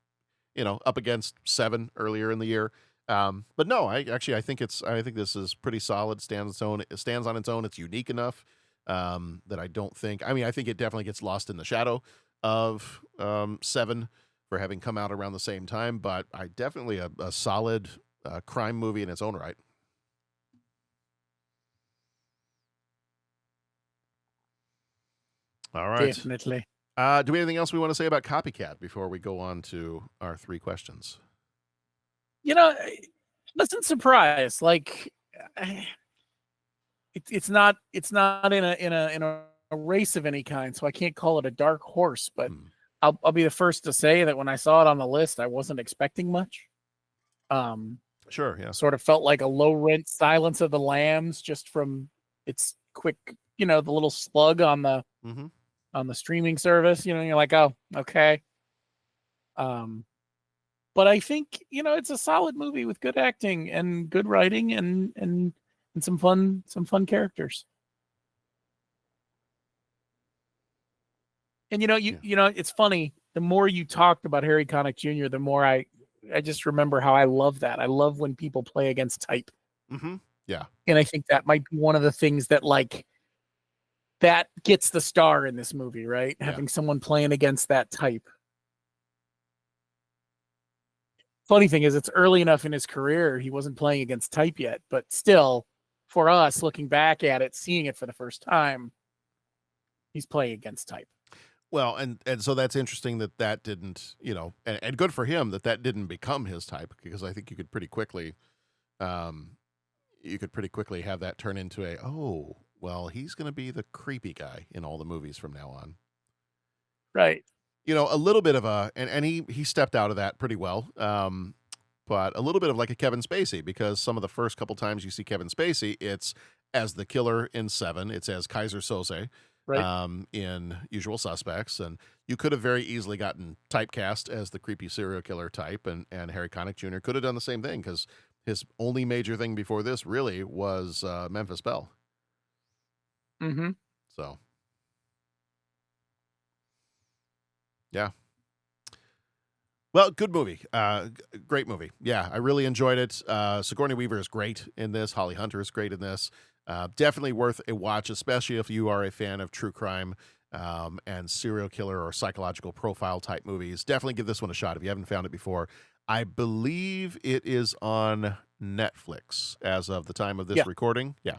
up against Seven earlier in the year. But no, I think this is pretty solid. Stands on its own. It's unique enough that I don't think. I mean, I think it definitely gets lost in the shadow of Seven for having come out around the same time. But I definitely a solid crime movie in its own right. All right. Definitely. Do we have anything else we want to say about Copycat before we go on to our 3 questions? Listen, surprise. Like, it's not in a race of any kind, so I can't call it a dark horse. But I'll be the first to say that when I saw it on the list, I wasn't expecting much. Sure, yeah. Sort of felt like a low rent Silence of the Lambs, just from its quick, the little slug on the. Mm-hmm. On the streaming service, you're like, oh, okay. But I think, it's a solid movie with good acting and good writing and some fun characters. And it's funny. The more you talked about Harry Connick Jr., the more I just remember how I love that. I love when people play against type. Mm-hmm. Yeah. And I think that might be one of the things that that gets the star in this movie, right? Yeah. Having someone playing against that type. Funny thing is, it's early enough in his career, he wasn't playing against type yet, but still, for us, looking back at it, seeing it for the first time, he's playing against type. Well, and so that's interesting that didn't, and good for him that didn't become his type, because I think you could pretty quickly have that turn into well, he's going to be the creepy guy in all the movies from now on. Right. A little bit of and he stepped out of that pretty well. But a little bit of like a Kevin Spacey, because some of the first couple times you see Kevin Spacey, it's as the killer in Seven, it's as Kaiser Soze, right. In Usual Suspects. And you could have very easily gotten typecast as the creepy serial killer type, and Harry Connick Jr. could have done the same thing, because his only major thing before this really was Memphis Belle. Mm-hmm. Well, good movie. Great movie. Yeah, I really enjoyed it. Sigourney Weaver is great in this. Holly Hunter is great in this. Definitely worth a watch, especially if you are a fan of true crime and serial killer or psychological profile type movies. Definitely give this one a shot if you haven't found it before. I believe it is on Netflix as of the time of this recording. Yeah.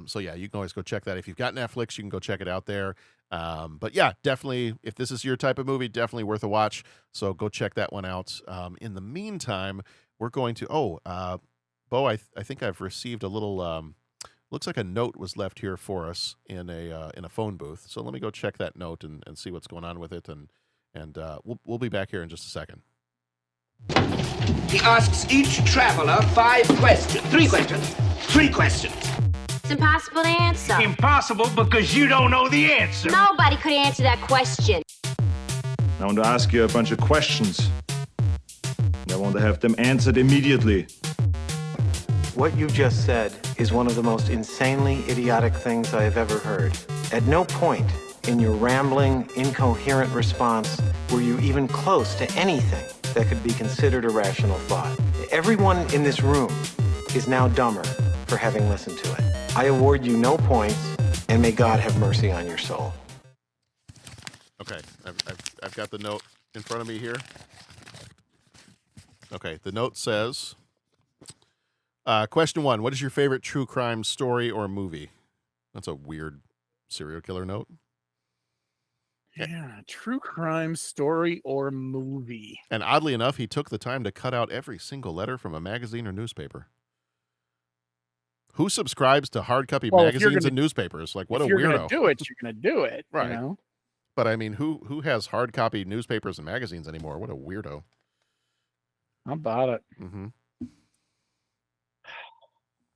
So yeah, you can always go check that. If you've got Netflix, you can go check it out there. But yeah, definitely, if this is your type of movie, definitely worth a watch. So go check that one out. In the meantime, we're going to, Bo, I think I've received a little, looks like a note was left here for us in a phone booth. So let me go check that note and see what's going on with it. And we'll be back here in just a second. He asks each traveler 5 questions. 3 questions. 3 questions. It's impossible to answer. Impossible because you don't know the answer. Nobody could answer that question. I want to ask you a bunch of questions. I want to have them answered immediately. What you just said is one of the most insanely idiotic things I have ever heard. At no point in your rambling, incoherent response were you even close to anything that could be considered a rational thought. Everyone in this room is now dumber for having listened to it. I award you no points, and may God have mercy on your soul. Okay, I've got the note in front of me here. Okay, the note says, question 1, what is your favorite true crime story or movie? That's a weird serial killer note. Yeah, true crime story or movie. And oddly enough, he took the time to cut out every single letter from a magazine or newspaper. Who subscribes to hard copy magazines and newspapers? Like, what a weirdo. If you're going to do it, you're going to do it. Right. You know? But I mean, who has hard copy newspapers and magazines anymore? What a weirdo. How about it? Mm-hmm.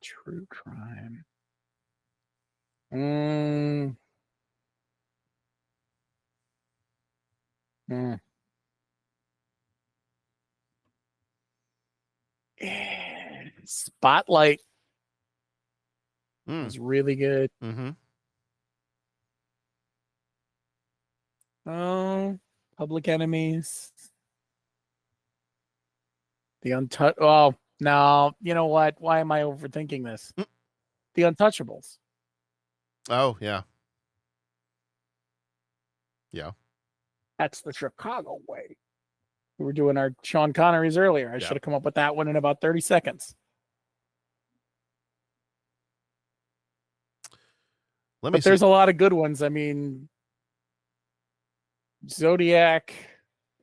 True crime. Spotlight was really good. Mm-hmm. Oh, Public Enemies. The Untouchables. Oh, no. You know what? Why am I overthinking this? The Untouchables. Oh, yeah. Yeah. That's the Chicago way. We were doing our Sean Connery's earlier. I should have come up with that one in about 30 seconds. But there's a lot of good ones. I mean, Zodiac.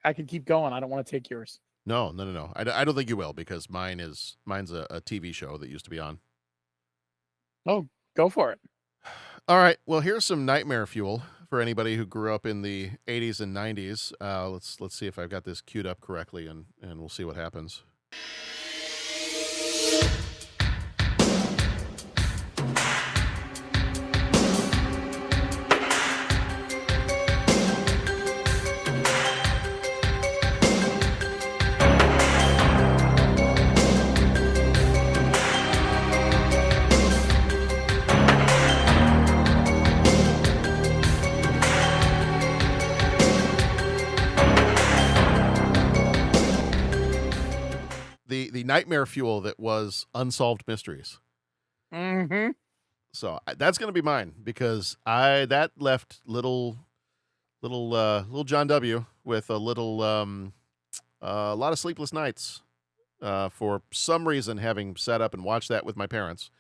I can keep going. I don't want to take yours. No. I don't think you will, because mine's a TV show that used to be on. Oh, go for it. All right. Well, here's some nightmare fuel for anybody who grew up in the 80s and 90s. Let's see if I've got this queued up correctly, and we'll see what happens. The nightmare fuel that was Unsolved Mysteries. Mm-hmm. So that's going to be mine, because that left little John W. with a lot of sleepless nights for some reason, having sat up and watched that with my parents.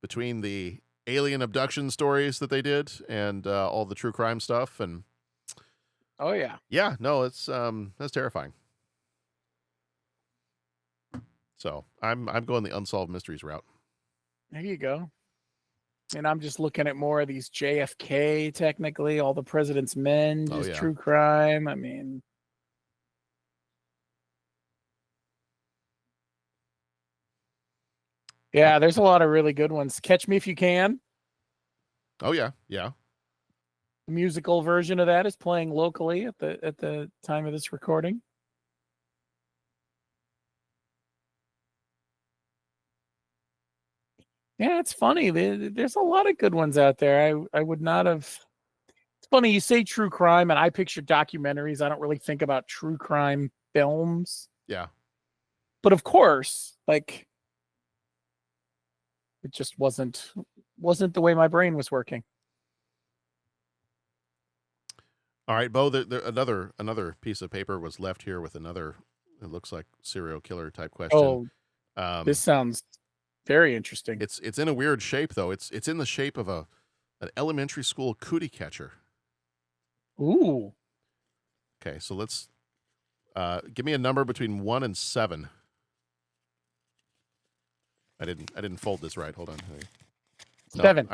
Between the alien abduction stories that they did and all the true crime stuff, and oh yeah, no, it's that's terrifying. So I'm going the Unsolved Mysteries route. There you go. And I'm just looking at more of these JFK, technically, all the President's Men, just true crime. I mean, yeah, there's a lot of really good ones. Catch Me If You Can. Oh yeah. The musical version of that is playing locally at the time of this recording. Yeah, it's funny. There's a lot of good ones out there. I would not have It's funny you say true crime, and I picture documentaries. I don't really think about true crime films. Yeah. But of course, like, it just wasn't the way my brain was working. All right, Bo, another piece of paper was left here with another, it looks like serial killer type question. Oh, this sounds very interesting. It's in a weird shape, though. It's in the shape of an elementary school cootie catcher. Ooh. Okay, so let's give me a number between 1 and 7. I didn't fold this right. Hold on. No, 7.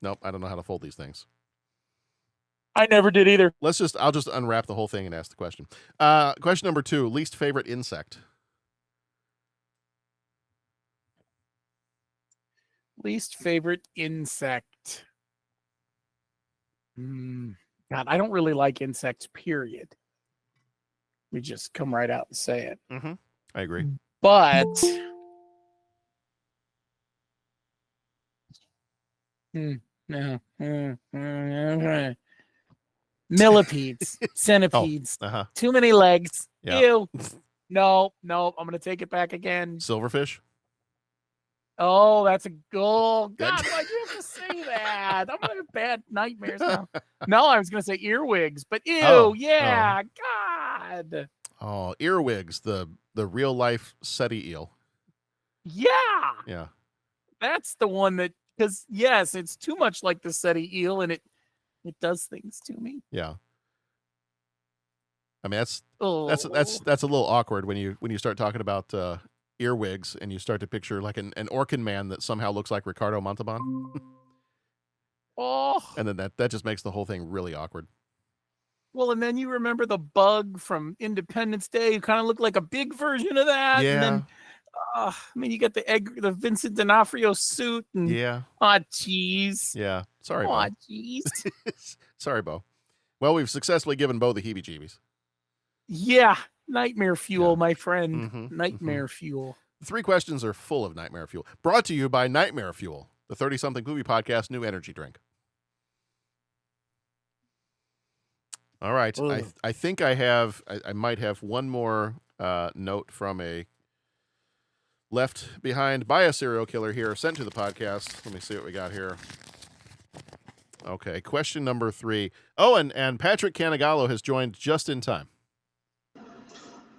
Nope, I don't know how to fold these things. I never did either. I'll just unwrap the whole thing and ask the question. Question number 2, least favorite insect. Least favorite insect. God, I don't really like insects, period. We just come right out and say it. Mm-hmm. I agree. But millipedes, centipedes, too many legs. Yeah. Ew. No, I'm gonna take it back again. Silverfish. Oh, that's a goal. God, why'd you have to say that? I'm gonna have bad nightmares now. No, I was gonna say earwigs, but ew, God. Oh, earwigs, the real life SETI eel. Yeah. That's the one that, because yes, it's too much like the SETI eel, and it does things to me. Yeah. I mean, that's a little awkward when you start talking about earwigs and you start to picture like an Orkin man that somehow looks like Ricardo Montalban. And then that just makes the whole thing really awkward. Well, and then you remember the bug from Independence Day who kind of looked like a big version of that. Yeah. And then, I mean, you got the Vincent D'Onofrio suit. And, yeah. Aw, jeez. Yeah. Sorry, Aw, Bo. jeez. Sorry, Bo. Well, we've successfully given Bo the heebie-jeebies. Yeah. Nightmare fuel, my friend. Nightmare fuel. The 3 questions are full of nightmare fuel. Brought to you by Nightmare Fuel, the 30-something movie podcast new energy drink. All right. I think I might have one more note from a left behind by a serial killer here sent to the podcast. Let me see what we got here. Okay, question number 3. Oh, and Patrick Canigallo has joined just in time.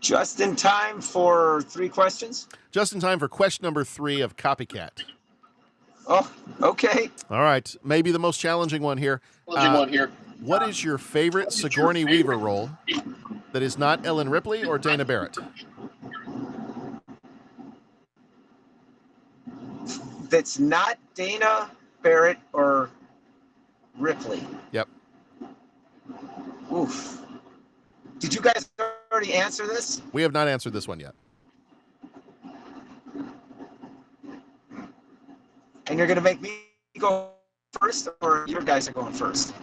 Just in time for 3 questions? Just in time for question number 3 of Copycat. Oh, okay. All right, maybe the most challenging one here. What is your favorite Sigourney Weaver role that is not Ellen Ripley or Dana Barrett? That's not Dana Barrett or Ripley. Yep. Oof. Did you guys already answer this? We have not answered this one yet. And you're going to make me go first, or your guys are going first?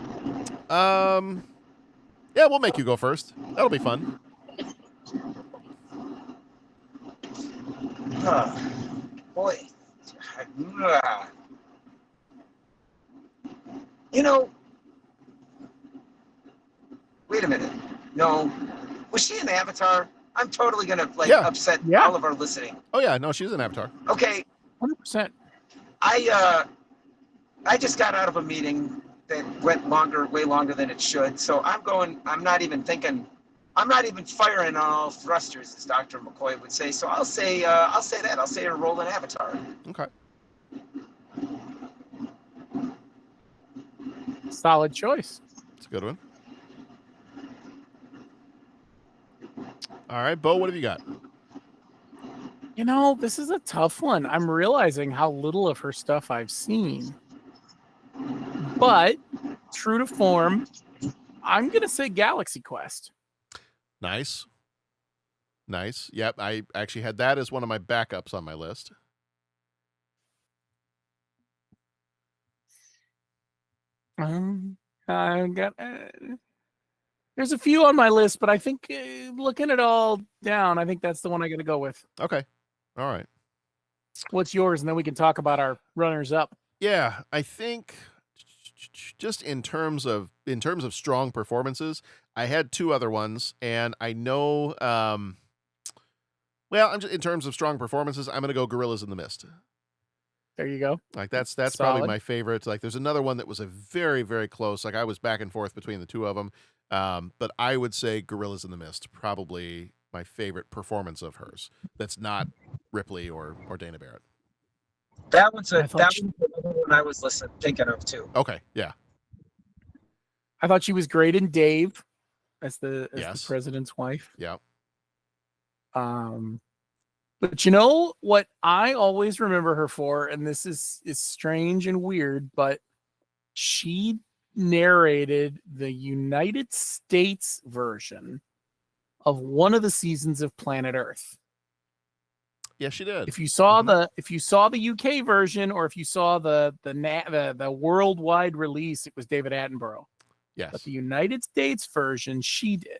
Yeah, we'll make you go first. That'll be fun. Boy. You know, wait a minute. No. Was she in Avatar? I'm totally going to upset all of our listening. Oh, yeah. No, she's in Avatar. Okay. 100%. I just got out of a meeting that went way longer than it should. So I'm not even firing on all thrusters, as Dr. McCoy would say. So I'll say that. I'll say her role in Avatar. Okay. Solid choice. It's a good one. All right, Bo, what have you got? You know, this is a tough one. I'm realizing how little of her stuff I've seen. But, true to form, I'm going to say Galaxy Quest. Nice. Yep, I actually had that as one of my backups on my list. There's a few on my list, but I think looking it all down, I think that's the one I got to go with. Okay. All right. What's yours? And then we can talk about our runners up. Yeah, I think just in terms of strong performances, I had two other ones, and I know. Well, in terms of strong performances, I'm going to go Gorillas in the Mist. There you go. Like that's probably my favorite. Like there's another one that was a very, very close. Like I was back and forth between the two of them. But I would say Gorillas in the Mist, probably my favorite performance of hers. That's not Ripley or Dana Barrett. That one's another one I was thinking of too. Okay, yeah. I thought she was great in Dave as the president's wife. Yeah. But you know what I always remember her for, and this is strange and weird, but she narrated the United States version of one of the seasons of Planet Earth. Yeah, she did. If you saw the UK version, or if you saw the worldwide release, it was David Attenborough. Yes. But the United States version, she did.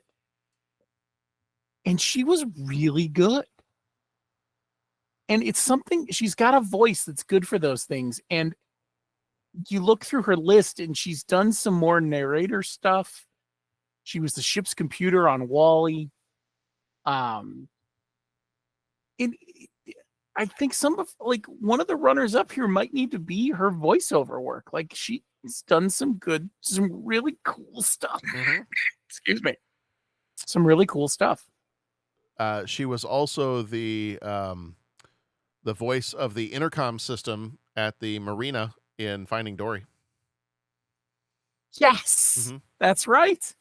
And she was really good. And it's something, she's got a voice that's good for those things. And you look through her list, and she's done some more narrator stuff. She was the ship's computer on Wall-E. And I think one of the runners up here might need to be her voiceover work. Like she's done some really cool stuff. Excuse me. Some really cool stuff. She was also the voice of the intercom system at the marina in Finding Dory. Yes, that's right.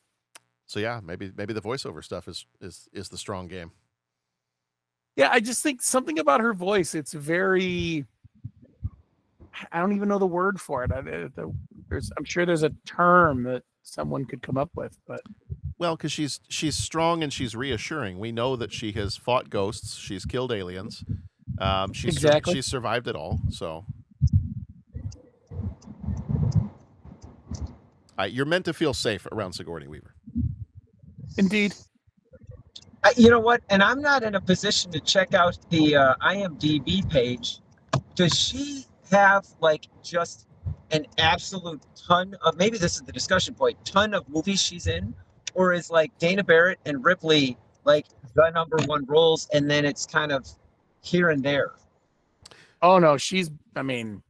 So yeah, maybe the voiceover stuff is the strong game. Yeah, I just think something about her voice. It's very. I don't even know the word for it. I'm sure there's a term that someone could come up with, but. Well, because she's strong and she's reassuring. We know that she has fought ghosts. She's killed aliens. She's survived it all. So you're meant to feel safe around Sigourney Weaver. Indeed. You know what? And I'm not in a position to check out the IMDb page. Does she have just an absolute ton of? Maybe this is the discussion point. Ton of movies she's in. Or is Dana Barrett and Ripley the number one roles, and then it's kind of here and there? Oh no, she's been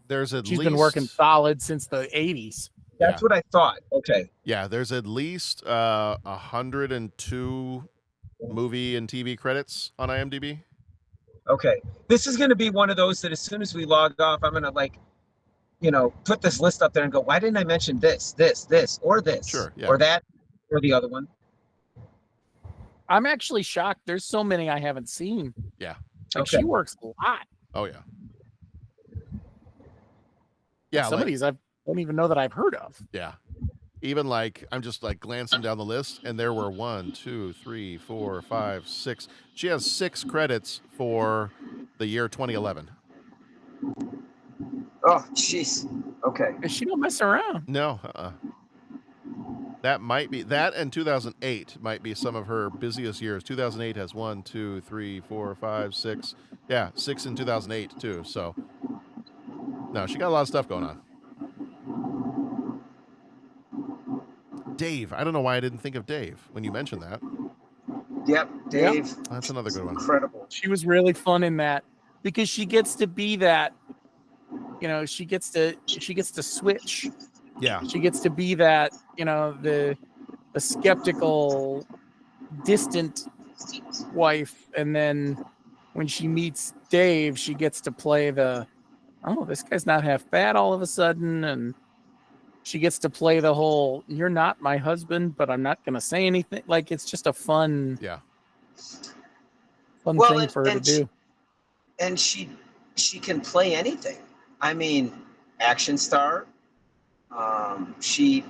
working solid since the 80s. That's what I thought. Okay. Yeah, there's at least 102 movie and TV credits on IMDb. Okay. This is going to be one of those that as soon as we log off, I'm going to put this list up there and go, why didn't I mention this, or this, sure, yeah. or that, or the other one? I'm actually shocked. There's so many I haven't seen. Yeah. She works a lot. Oh, yeah. Yeah. Some of these I don't even know that I've heard of. Yeah. Even I'm just glancing down the list, and there were 1, 2, 3, 4, 5, 6. She has 6 credits for the year 2011. Oh, jeez. Okay. She don't mess around. No. That might be that, and 2008 might be some of her busiest years. 2008 has 1, 2, 3, 4, 5, 6. Yeah, 6 in 2008 too. So, no, she got a lot of stuff going on. Dave. I don't know why I didn't think of Dave when you mentioned that. Yep, Dave. Yep. That's another good one. Incredible. She was really fun in that because she gets to be that. She gets to switch. Yeah. She gets to be that, the skeptical, distant wife, and then when she meets Dave, she gets to play this guy's not half bad all of a sudden, and she gets to play the whole, you're not my husband, but I'm not going to say anything. It's just a fun thing for her to do. And she can play anything. I mean, action star. She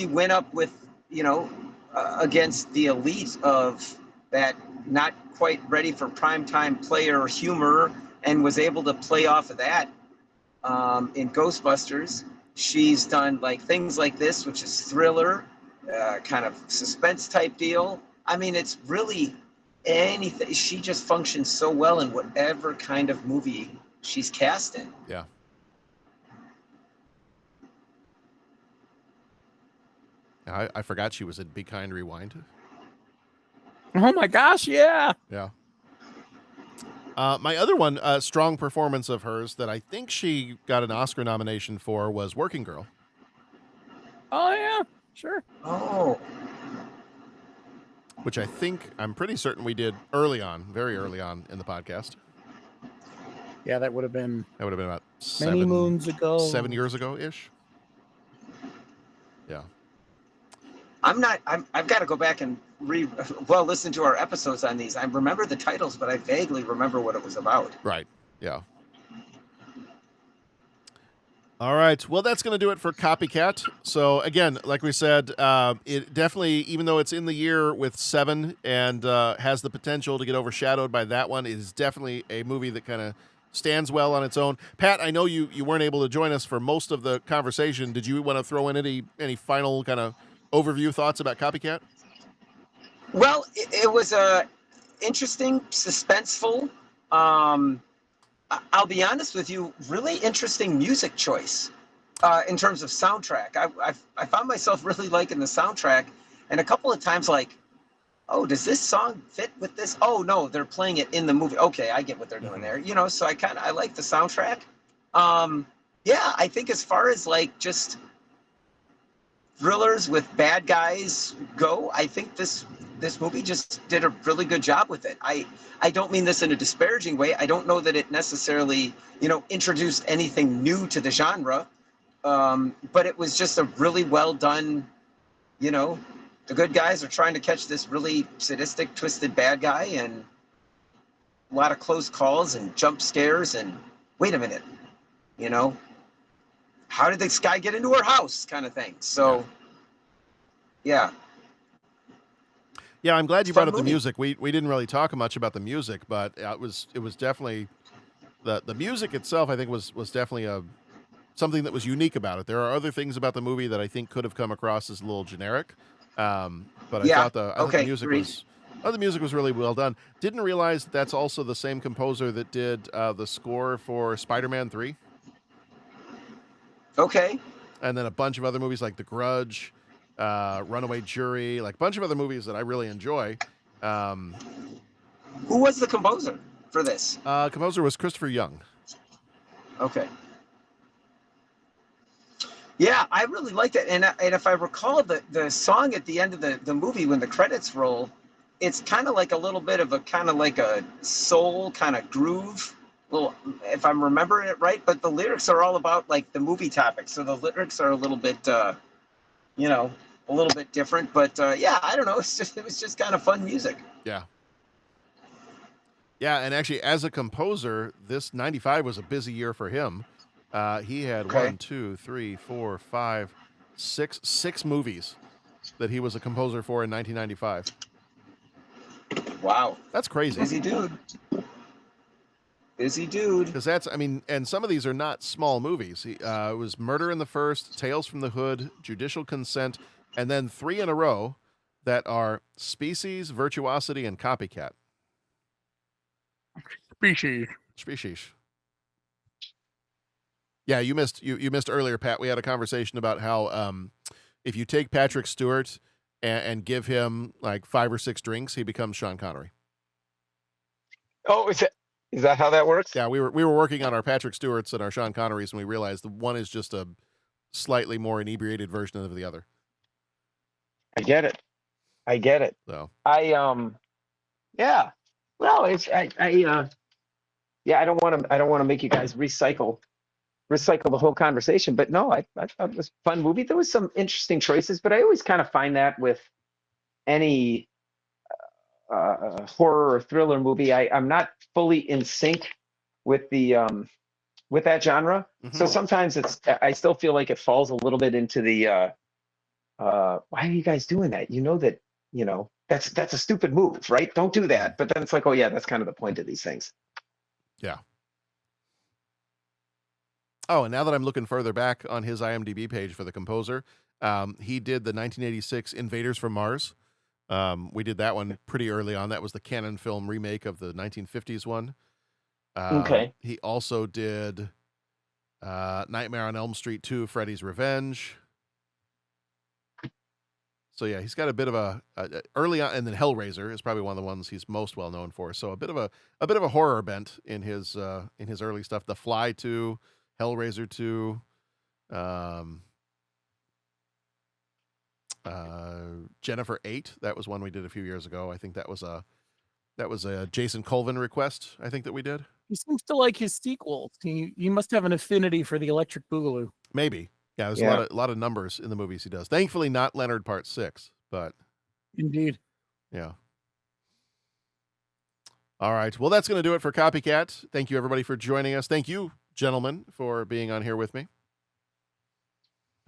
went up with, against the elite of that not quite ready for primetime player humor, and was able to play off of that in Ghostbusters. She's done things like this, which is thriller, kind of suspense type deal. I mean, it's really anything. She just functions so well in whatever kind of movie she's cast in. Yeah. I forgot she was in Be Kind, Rewind. Oh my gosh, yeah. Yeah. My other one, strong performance of hers that I think she got an Oscar nomination for was Working Girl. Oh yeah, sure. Oh. Which I'm pretty certain we did early on, very early on in the podcast. Yeah, that would have been about many moons ago. 7 years ago-ish. Yeah. I've got to go back and listen to our episodes on these. I remember the titles, but I vaguely remember what it was about. Right. Yeah. All right. Well, that's going to do it for Copycat. So again, like we said, it definitely, even though it's in the year with 7 and has the potential to get overshadowed by that one, it is definitely a movie that kind of stands well on its own. Pat, I know you weren't able to join us for most of the conversation. Did you want to throw in any final kind of overview thoughts about Copycat? Well, it was interesting, suspenseful. I'll be honest with you, really interesting music choice in terms of soundtrack. I found myself really liking the soundtrack, and a couple of times like, oh, does this song fit with this? Oh no, they're playing it in the movie. Okay, I get what they're doing there. So I like the soundtrack. Yeah, I think as far as like just thrillers with bad guys go, I think this movie just did a really good job with it. I don't mean this in a disparaging way. I don't know that it necessarily, introduced anything new to the genre, but it was just a really well done, the good guys are trying to catch this really sadistic, twisted bad guy, and a lot of close calls and jump scares and wait a minute, how did this guy get into her house kind of thing. So, yeah. Yeah, I'm glad you brought up the music. We didn't really talk much about the music, but it was definitely the music itself. I think was definitely something that was unique about it. There are other things about the movie that I think could have come across as a little generic, but I thought the music was really well done. Didn't realize that's also the same composer that did the score for Spider-Man 3. Okay. And then a bunch of other movies like The Grudge, Runaway Jury, like a bunch of other movies that I really enjoy. Who was the composer for this? Composer was Christopher Young. Okay. Yeah, I really liked it. And if I recall, the song at the end of the movie when the credits roll, it's kind of like a little bit of a soul kind of groove. Well, if I'm remembering it right, but the lyrics are all about like the movie topic. So the lyrics are a little bit, a little bit different, but yeah, I don't know. It was just kind of fun music. Yeah. Yeah. And actually as a composer, this 95 was a busy year for him. He had 6 movies that he was a composer for in 1995. Wow. That's crazy. Busy dude. Because and some of these are not small movies. It was Murder in the First, Tales from the Hood, Judicial Consent, and then 3 in a row that are Species, Virtuosity, and Copycat. Species. Yeah, you missed earlier, Pat. We had a conversation about how if you take Patrick Stewart and give him like 5 or 6 drinks, he becomes Sean Connery. Oh, is that how that works? Yeah, we were working on our Patrick Stewarts and our Sean Connerys, and we realized the one is just a slightly more inebriated version of the other. I get it. So yeah. Well, I don't want to make you guys recycle the whole conversation, but no, I thought it was a fun movie. There was some interesting choices, but I always kind of find that with any horror or thriller movie, I'm not fully in sync with the with that genre. Mm-hmm. So sometimes I still feel like it falls a little bit into the why are you guys doing that? That's a stupid move, right? Don't do that. But then it's like, oh yeah, that's kind of the point of these things. Yeah. Oh, and now that I'm looking further back on his IMDb page for the composer, he did the 1986 Invaders from Mars. We did that one pretty early on. That was the Cannon film remake of the 1950s one. Okay. He also did Nightmare on Elm Street 2, Freddy's Revenge. So yeah, he's got a bit of a early on, and then Hellraiser is probably one of the ones he's most well known for. So a bit of a horror bent in his early stuff. The Fly 2, Hellraiser 2, Jennifer 8. That was one we did a few years ago. I think that was a Jason Colvin request. I think that we did. He seems to like his sequels. He must have an affinity for the Electric Boogaloo. Maybe. Yeah, there's a lot of numbers in the movies he does. Thankfully, not Leonard Part 6, but indeed. Yeah. All right. Well, that's going to do it for Copycat. Thank you, everybody, for joining us. Thank you, gentlemen, for being on here with me.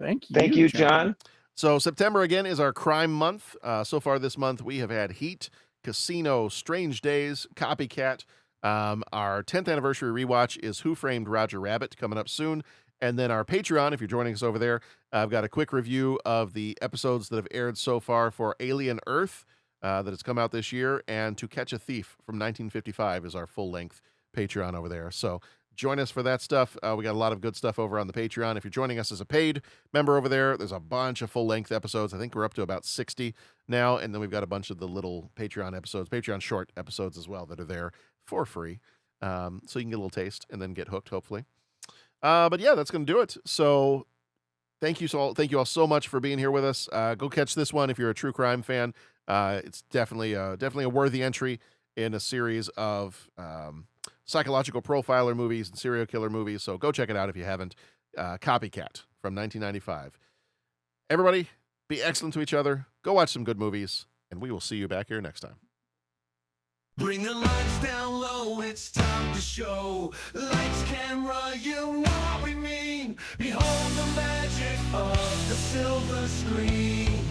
Thank you, John. So September, again, is our crime month. So far this month, we have had Heat, Casino, Strange Days, Copycat. Our 10th anniversary rewatch is Who Framed Roger Rabbit, coming up soon. And then our Patreon, if you're joining us over there, I've got a quick review of the episodes that have aired so far for Alien Earth that has come out this year, and To Catch a Thief from 1955 is our full-length Patreon over there. So join us for that stuff. We got a lot of good stuff over on the Patreon. If you're joining us as a paid member over there, there's a bunch of full-length episodes. I think we're up to about 60 now, and then we've got a bunch of the little Patreon episodes, Patreon short episodes as well that are there for free. So you can get a little taste and then get hooked, hopefully. But yeah, that's going to do it. So thank you all so much for being here with us. Go catch this one if you're a true crime fan. It's definitely a worthy entry in a series of psychological profiler movies and serial killer movies. So go check it out if you haven't. Copycat from 1995. Everybody, be excellent to each other. Go watch some good movies, and we will see you back here next time. Bring the lights down low, it's time to show. Lights, camera, you know what we mean. Behold the magic of the silver screen.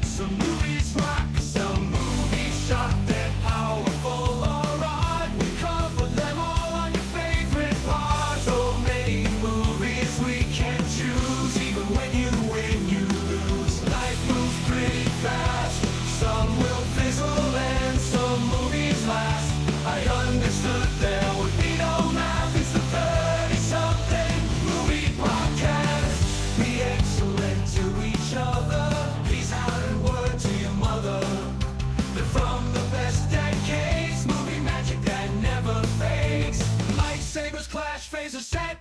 Some movies rock, some movies shock. They're powerful, alright. We cover them all on your favorite part. So many movies we can choose. Even when you win, you lose. Life moves pretty fast. Some will fizzle and some movies last. I understood there would be no math. It's the 30-something movie podcast. Be excellent to each other. Please add a word to your mother. They're from the best decades. Movie magic that never fades. Lightsabers clash, phasers set.